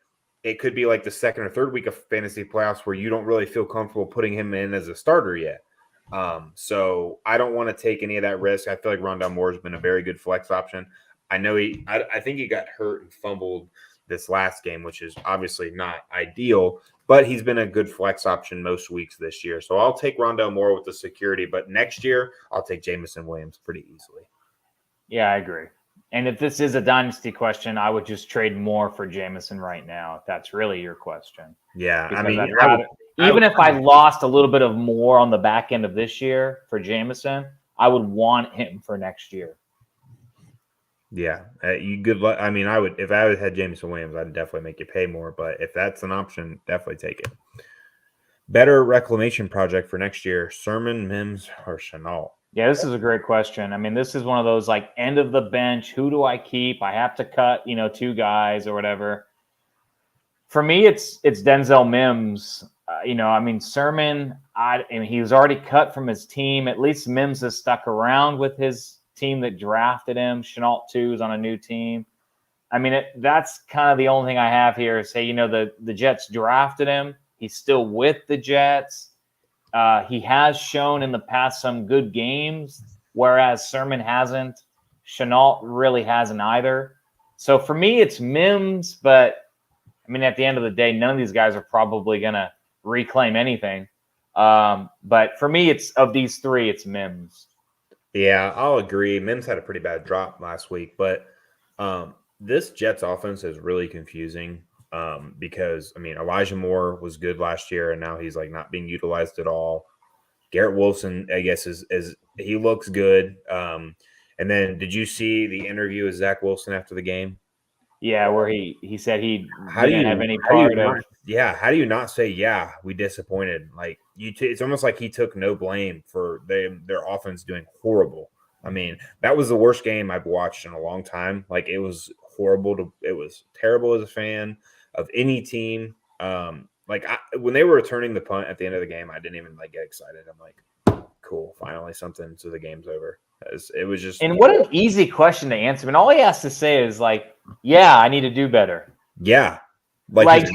it could be like the second or third week of fantasy playoffs where you don't really feel comfortable putting him in as a starter yet. So I don't want to take any of that risk. I feel like Rondale Moore has been a very good flex option. I know I think he got hurt and fumbled this last game, which is obviously not ideal, but he's been a good flex option most weeks this year. So I'll take Rondale Moore with the security, but next year I'll take Jameson Williams pretty easily. Yeah, I agree. And if this is a dynasty question, I would just trade more for Jameson right now, if that's really your question. Yeah, because I mean, if I lost a little bit of more on the back end of this year for Jameson, I would want him for next year. Yeah, good luck. I mean, if I had Jameson Williams, I'd definitely make you pay more. But if that's an option, definitely take it. Better reclamation project for next year: Sermon, Mims, or Shenault? Yeah, this is a great question. I mean, this is one of those like end of the bench. Who do I keep? I have to cut, 2 guys or whatever. For me, it's Denzel Mims. I mean, Sermon. He was already cut from his team. At least Mims has stuck around with his team that drafted him. Shenault too is on a new team. I mean, that's kind of the only thing I have here is say, the Jets drafted him. He's still with the Jets. He has shown in the past some good games, whereas Sermon hasn't. Shenault really hasn't either. So for me, it's Mims, but I mean, at the end of the day, none of these guys are probably going to reclaim anything. But for me, it's of these three, it's Mims. Yeah, I'll agree. Mims had a pretty bad drop last week, but this Jets offense is really confusing because, I mean, Elijah Moore was good last year, and now he's like not being utilized at all. Garrett Wilson, I guess, is he looks good. And then did you see the interview with Zach Wilson after the game? Yeah, where he said he didn't have any part of. Yeah, how do you not say, yeah, we disappointed? Like it's almost like he took no blame for their offense doing horrible. I mean, that was the worst game I've watched in a long time. Like it was horrible. It was terrible as a fan of any team. When they were returning the punt at the end of the game, I didn't even like get excited. I'm like, cool, finally something. So the game's over. It was just. And what an easy question to answer. And all he has to say is like, yeah, I need to do better. Yeah. No. Like,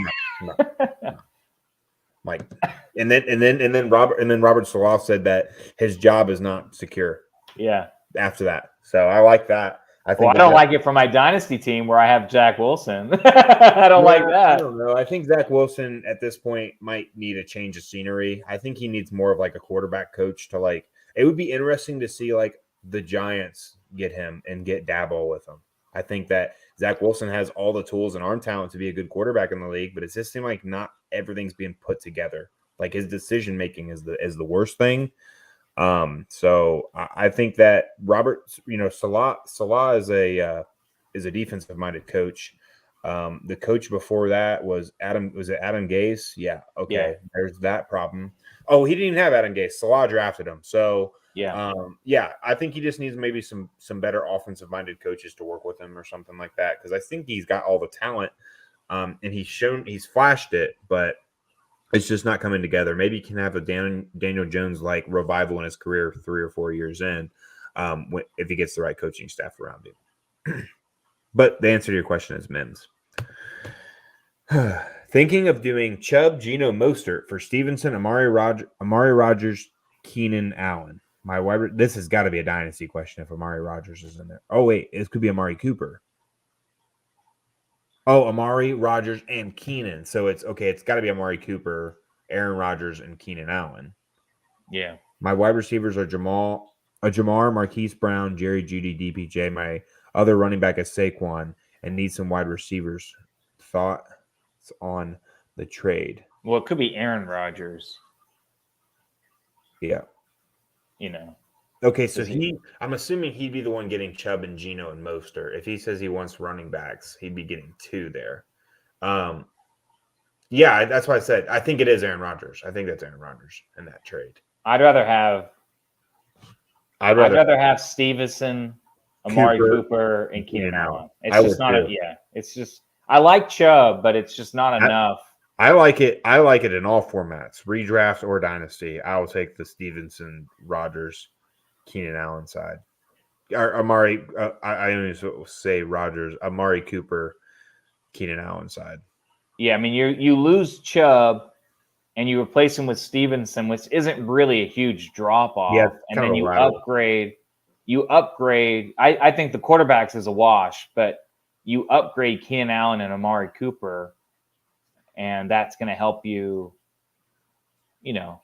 and then Robert Saleh said that his job is not secure. Yeah. After that, so I like that. I don't like it for my dynasty team where I have Jack Wilson. I don't like that. I don't know. I think Zach Wilson at this point might need a change of scenery. I think he needs more of like a quarterback coach to like. It would be interesting to see like the Giants get him and get Dabo with him. I think that Zach Wilson has all the tools and arm talent to be a good quarterback in the league, but it just seems like not everything's being put together. Like his decision making is the worst thing. So I think that Saleh is a defensive minded coach. The coach before that was Adam Gase? Yeah. Okay. Yeah. There's that problem. Oh, he didn't even have Adam Gase. Saleh drafted him. So I think he just needs maybe some better offensive minded coaches to work with him or something like that. Cause I think he's got all the talent. And he's flashed it, but it's just not coming together. Maybe he can have a Daniel Jones like revival in his career 3 or 4 years in, if he gets the right coaching staff around him. But the answer to your question is Mims. Thinking of doing Chubb, Geno, Mostert for Stevenson, Amari Rodgers, Keenan Allen. This has got to be a dynasty question if Amari Rodgers is in there. Oh wait, it could be Amari Cooper. Oh, Amari, Rodgers, and Keenan. So it's okay. It's got to be Amari Cooper, Aaron Rodgers, and Keenan Allen. Yeah. My wide receivers are Jamar, Marquise Brown, Jerry Jeudy, DPJ. My other running back is Saquon, and need some wide receivers. Thoughts on the trade? Well, it could be Aaron Rodgers. Yeah. Okay, so I'm assuming he'd be the one getting Chubb and Geno and Mostert. If he says he wants running backs, he'd be getting 2 there. Yeah, that's why I said I think it is Aaron Rodgers. I think that's Aaron Rodgers in that trade. I'd rather have Stevenson, Amari Cooper, and Keenan Allen. It's just I like Chubb, but it's just not enough. I like it in all formats, redraft or dynasty. I will take the Stevenson, Rodgers, Keenan Allen side. Or Amari, I only say Rodgers, Amari Cooper, Keenan Allen side. Yeah, I mean you lose Chubb and you replace him with Stevenson, which isn't really a huge drop off. Yeah, and then you upgrade. I think the quarterbacks is a wash, but you upgrade Keenan Allen and Amari Cooper, and that's going to help you. I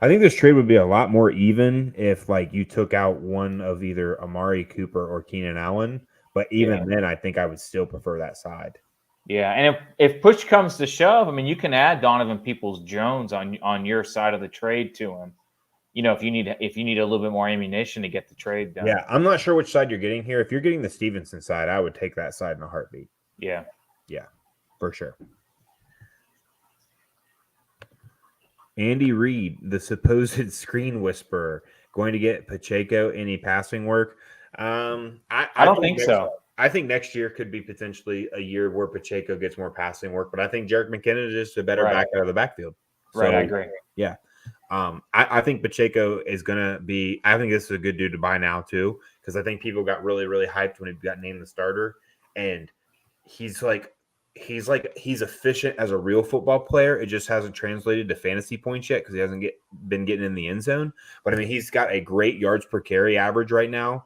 think this trade would be a lot more even if like you took out one of either Amari Cooper or Keenan Allen. But even then, I think I would still prefer that side. Yeah, and if push comes to shove, I mean, you can add Donovan Peoples-Jones on your side of the trade to him. If you need a little bit more ammunition to get the trade done. Yeah, I'm not sure which side you're getting here. If you're getting the Stevenson side, I would take that side in a heartbeat. Yeah, for sure. Andy Reid, the supposed screen whisperer, going to get Pacheco any passing work? I don't think so. I think next year could be potentially a year where Pacheco gets more passing work, but I think Jerick McKinnon is just a better back out of the backfield. I agree. Yeah. I think Pacheco is going to be – I think this is a good dude to buy now too, because I think people got really, really hyped when he got named the starter, and he's efficient as a real football player. It just hasn't translated to fantasy points yet because he hasn't been getting in the end zone. But, I mean, he's got a great yards per carry average right now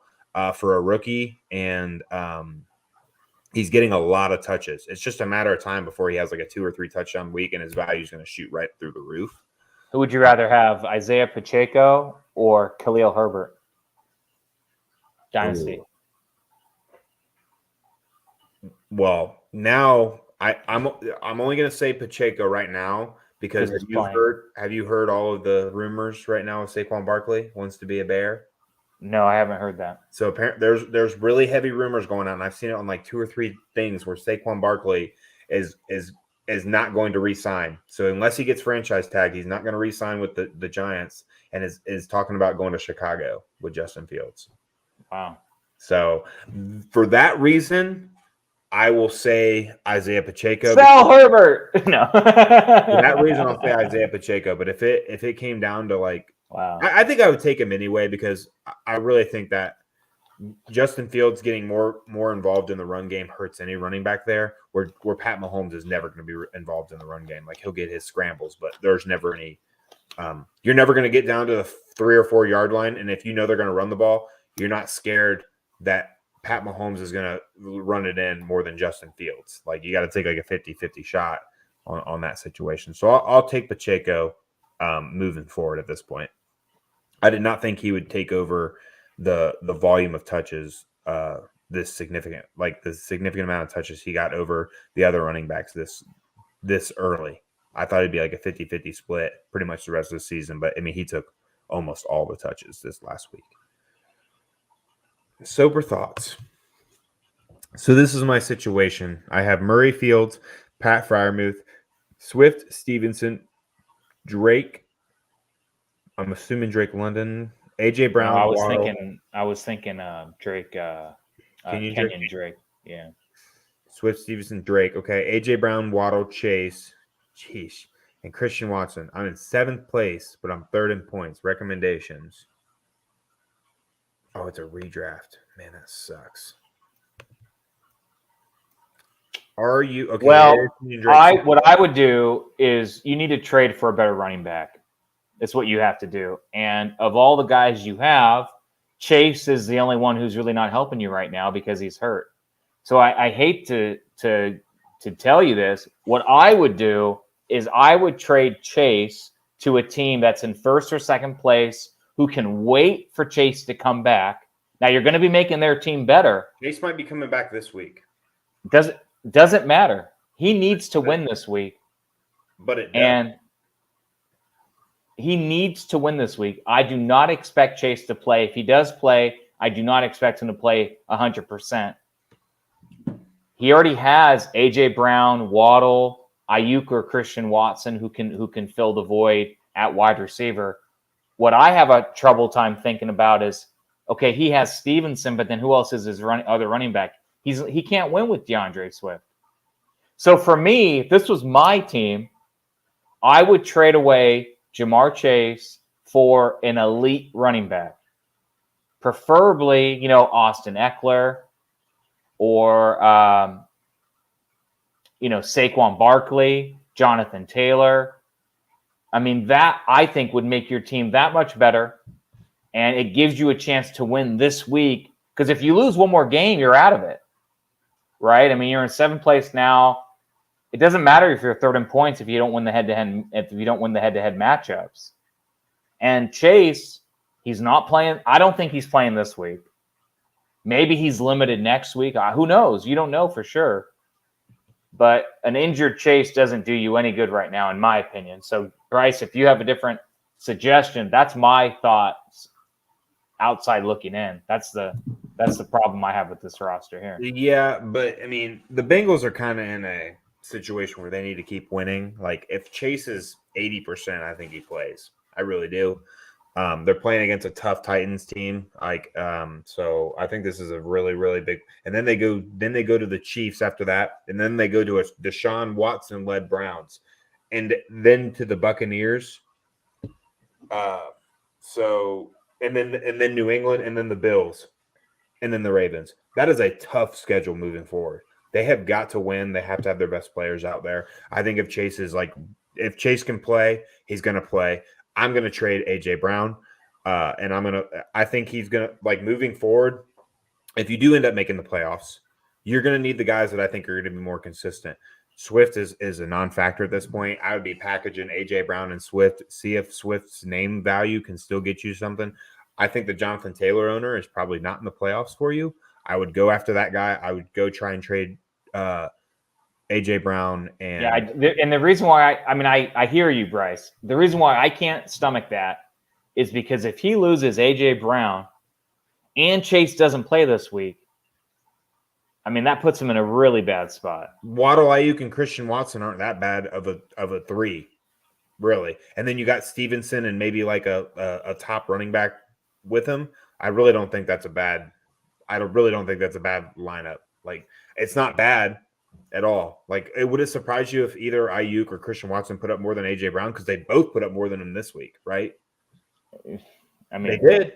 for a rookie, and he's getting a lot of touches. It's just a matter of time before he has like a 2 or 3 touchdown week, and his value is going to shoot right through the roof. Who would you rather have, Isaiah Pacheco or Khalil Herbert? Dynasty. Ooh. Well, now I'm only going to say Pacheco right now because have you heard all of the rumors right now of Saquon Barkley wants to be a Bear? No, I haven't heard that. So apparently there's really heavy rumors going on. I've seen it on like 2 or 3 things where Saquon Barkley is not going to re-sign. So unless he gets franchise tagged, he's not going to re-sign with the Giants, and is talking about going to Chicago with Justin Fields. Wow. So for that reason, I will say Isaiah Pacheco. Sell Herbert. No. For that reason, I'll say Isaiah Pacheco. But if it came down to like, wow, I think I would take him anyway because I really think that Justin Fields getting more involved in the run game hurts any running back there. Where Pat Mahomes is never going to be involved in the run game. Like he'll get his scrambles, but there's never any. You're never going to get down to the 3 or 4 yard line, and if you know they're going to run the ball, you're not scared that Pat Mahomes is going to run it in more than Justin Fields. Like you got to take like a 50-50 shot on that situation. So I'll take Pacheco moving forward at this point. I did not think he would take over the volume of touches, the significant amount of touches he got over the other running backs this early. I thought it'd be like a 50-50 split pretty much the rest of the season, but I mean he took almost all the touches this last week. Sober thoughts. So this is my situation. I have Murray, Fields, Pat Freiermuth, Swift, Stevenson, Drake. I'm assuming Drake London, AJ Brown. No, I was thinking Drake. Kenyon Drake. Yeah. Swift, Stevenson, Drake. Okay. AJ Brown, Waddle, Chase. Jeez. And Christian Watson. I'm in 7th place, but I'm 3rd in points. Recommendations. Oh, it's a redraft. Man, that sucks. Are you okay? Well, what I would do is you need to trade for a better running back. It's what you have to do. And of all the guys you have, Chase is the only one who's really not helping you right now because he's hurt. So I hate to tell you this. What I would do is I would trade Chase to a team that's in 1st or 2nd place who can wait for Chase to come back. Now you're going to be making their team better. Chase might be coming back this week. Doesn't matter. He needs to win this week. But it does. And he needs to win this week. I do not expect Chase to play. If he does play, I do not expect him to play 100%. He already has AJ Brown, Waddle, Ayuk, or Christian Watson who can fill the void at wide receiver. What I have a trouble time thinking about is, okay, he has Stevenson, but then who else is his other running back? He can't win with DeAndre Swift. So for me, if this was my team, I would trade away Jamar Chase for an elite running back, preferably, Austin Eckler or, Saquon Barkley, Jonathan Taylor. I mean, that I think would make your team that much better, and it gives you a chance to win this week. Because if you lose one more game, you're out of it, right? I mean, you're in 7th place now. It doesn't matter if you're 3rd in points if you don't win the head-to-head matchups. And Chase, he's not playing. I don't think he's playing this week. Maybe he's limited next week. Who knows? You don't know for sure. But an injured Chase doesn't do you any good right now, in my opinion. So, Bryce, if you have a different suggestion, that's my thoughts outside looking in. That's the problem I have with this roster here. Yeah, but, I mean, the Bengals are kind of in a situation where they need to keep winning. Like, if Chase is 80%, I think he plays. I really do. They're playing against a tough Titans team. So I think this is a really, really big. And then they go to the Chiefs after that, and then they go to a Deshaun Watson-led Browns, and then to the Buccaneers. And then New England, and then the Bills, and then the Ravens. That is a tough schedule moving forward. They have got to win. They have to have their best players out there. I think if Chase can play, he's going to play. I'm going to trade AJ Brown, and I think he's going to, moving forward, if you do end up making the playoffs, you're going to need the guys that I think are going to be more consistent. Swift is a non-factor at this point. I would be packaging A.J. Brown and Swift, see if Swift's name value can still get you something. I think the Jonathan Taylor owner is probably not in the playoffs for you. I would go after that guy. I would go try and trade A.J. Brown. And and the reason why I hear you, Bryce. The reason why I can't stomach that is because if he loses A.J. Brown and Chase doesn't play this week, I mean, that puts him in a really bad spot. Waddle, Ayuk, and Christian Watson aren't that bad of a three, really. And then you got Stevenson and maybe like a top running back with him. I really don't think that's a bad. I really don't think that's a bad lineup. Like, it's not bad at all. Like, it would have surprised you if either Ayuk or Christian Watson put up more than A.J. Brown because they both put up more than him this week, right? I mean, they did.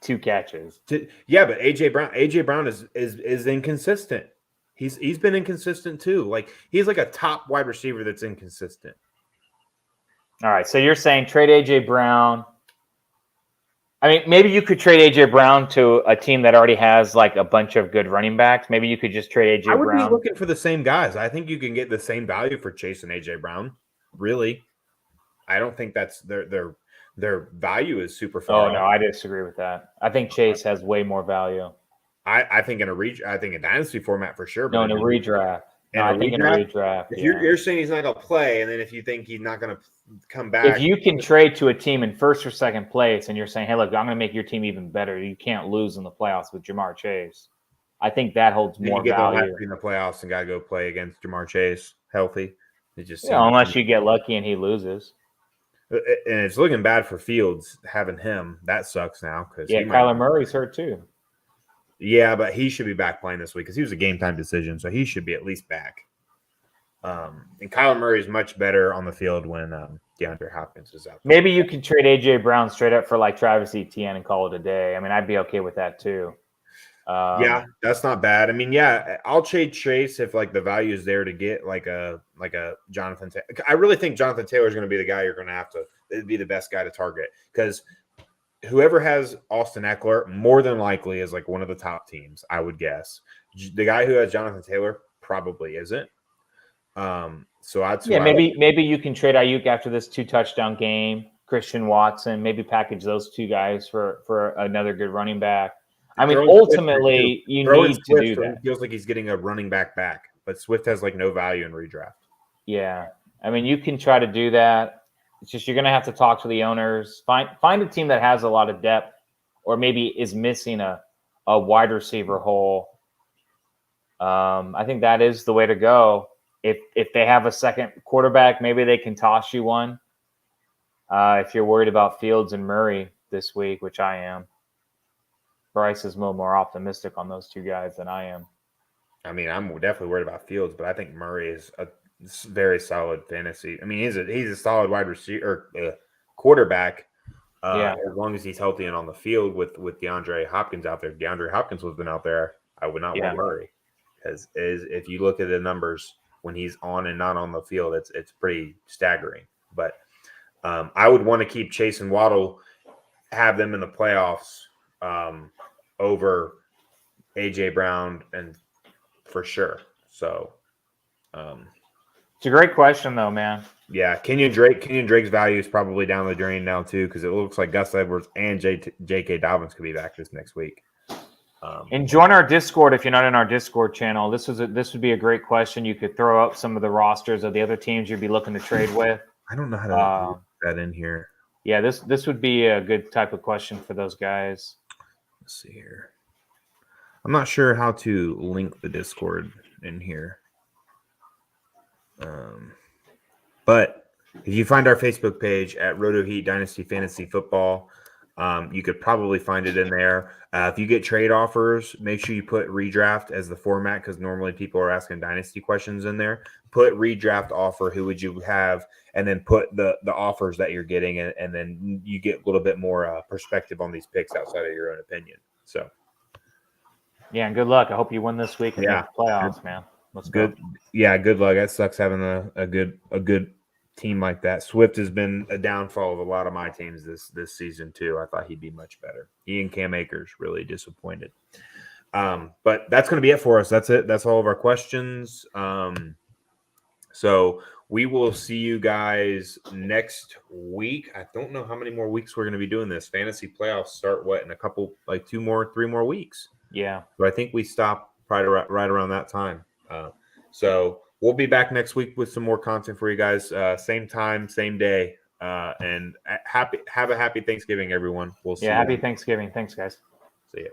2 catches. Yeah, but A.J. Brown is inconsistent. He's been inconsistent too. Like, he's like a top wide receiver that's inconsistent. All right, so you're saying trade A.J. Brown. I mean, maybe you could trade A.J. Brown to a team that already has like a bunch of good running backs. Maybe you could just trade A.J. Brown. I would be looking for the same guys. I think you can get the same value for Chase and A.J. Brown. Really, I don't think that's their value is super far. Oh no, I disagree with that. I think Chase has way more value. I think in a dynasty format for sure. But in a redraft. I think in a redraft. If you're saying he's not going to play, and then if you think he's not going to come back, if you can trade to a team in first or second place, and you're saying, "Hey, look, I'm going to make your team even better. You can't lose in the playoffs with Jamar Chase." I think that holds more value in the playoffs and got to go play against Jamar Chase healthy. It just unless you get lucky and he loses. And it's looking bad for Fields having him. That sucks now because Kyler Murray's hurt too. Yeah, but he should be back playing this week because he was a game time decision, so he should be at least back. And Kyler Murray is much better on the field when DeAndre Hopkins is out there. Maybe you could trade A.J. Brown straight up for like Travis Etienne and call it a day. I mean, I'd be okay with that too. Yeah, that's not bad. I mean, yeah, I'll trade Chase if like the value is there to get like a Jonathan. I really think Jonathan Taylor is going to be the guy you're going to have to. It'd be the best guy to target because whoever has Austin Eckler more than likely is like one of the top teams. I would guess the guy who has Jonathan Taylor probably isn't. So maybe you can trade Ayuk after this 2 touchdown game. Christian Watson, maybe package those 2 guys for another good running back. I mean, ultimately, you need to do that. It feels like he's getting a running back, but Swift has like no value in redraft. Yeah, I mean, you can try to do that. It's just you're going to have to talk to the owners. Find a team that has a lot of depth, or maybe is missing a wide receiver hole. I think that is the way to go. If they have a second quarterback, maybe they can toss you one. If you're worried about Fields and Murray this week, which I am. Bryce is a little more optimistic on those 2 guys than I am. I mean, I'm definitely worried about Fields, but I think Murray is a very solid fantasy. I mean, he's a solid wide receiver quarterback. As long as he's healthy and on the field with DeAndre Hopkins out there. If DeAndre Hopkins was been out there, I would not want Murray because if you look at the numbers when he's on and not on the field, it's pretty staggering. But I would want to keep Chase and Waddle, have them in the playoffs. Over A.J. Brown and for sure. So it's a great question though, man. Yeah, Kenyon Drake's value is probably down the drain now too because it looks like Gus Edwards and J.K. Dobbins could be back this next week. And join our Discord if you're not in our Discord channel. This would be a great question. You could throw up some of the rosters of the other teams you'd be looking to trade with. I don't know how to put that in here. Yeah, this would be a good type of question for those guys. Let's see here. I'm not sure how to link the Discord in here. But if you find our Facebook page at Roto Heat Dynasty Fantasy Football, you could probably find it in there. If you get trade offers, make sure you put redraft as the format because normally people are asking dynasty questions in there. Put redraft offer, who would you have, and then put the offers that you're getting, and then you get a little bit more perspective on these picks outside of your own opinion. So, yeah, and good luck. I hope you win this week and make the playoffs, man. Let's go. Yeah, good luck. That sucks having a good team like that. Swift has been a downfall of a lot of my teams this season too. I thought he'd be much better. He and Cam Akers really disappointed. But that's going to be it for us. That's it. That's all of our questions. So we will see you guys next week. I don't know how many more weeks we're going to be doing this. Fantasy playoffs start in a couple, like 3 more weeks. Yeah. So I think we stop right around that time. So we'll be back next week with some more content for you guys. Same time, same day. And have a happy Thanksgiving, everyone. We'll see you Happy then. Thanksgiving. Thanks, guys. See ya.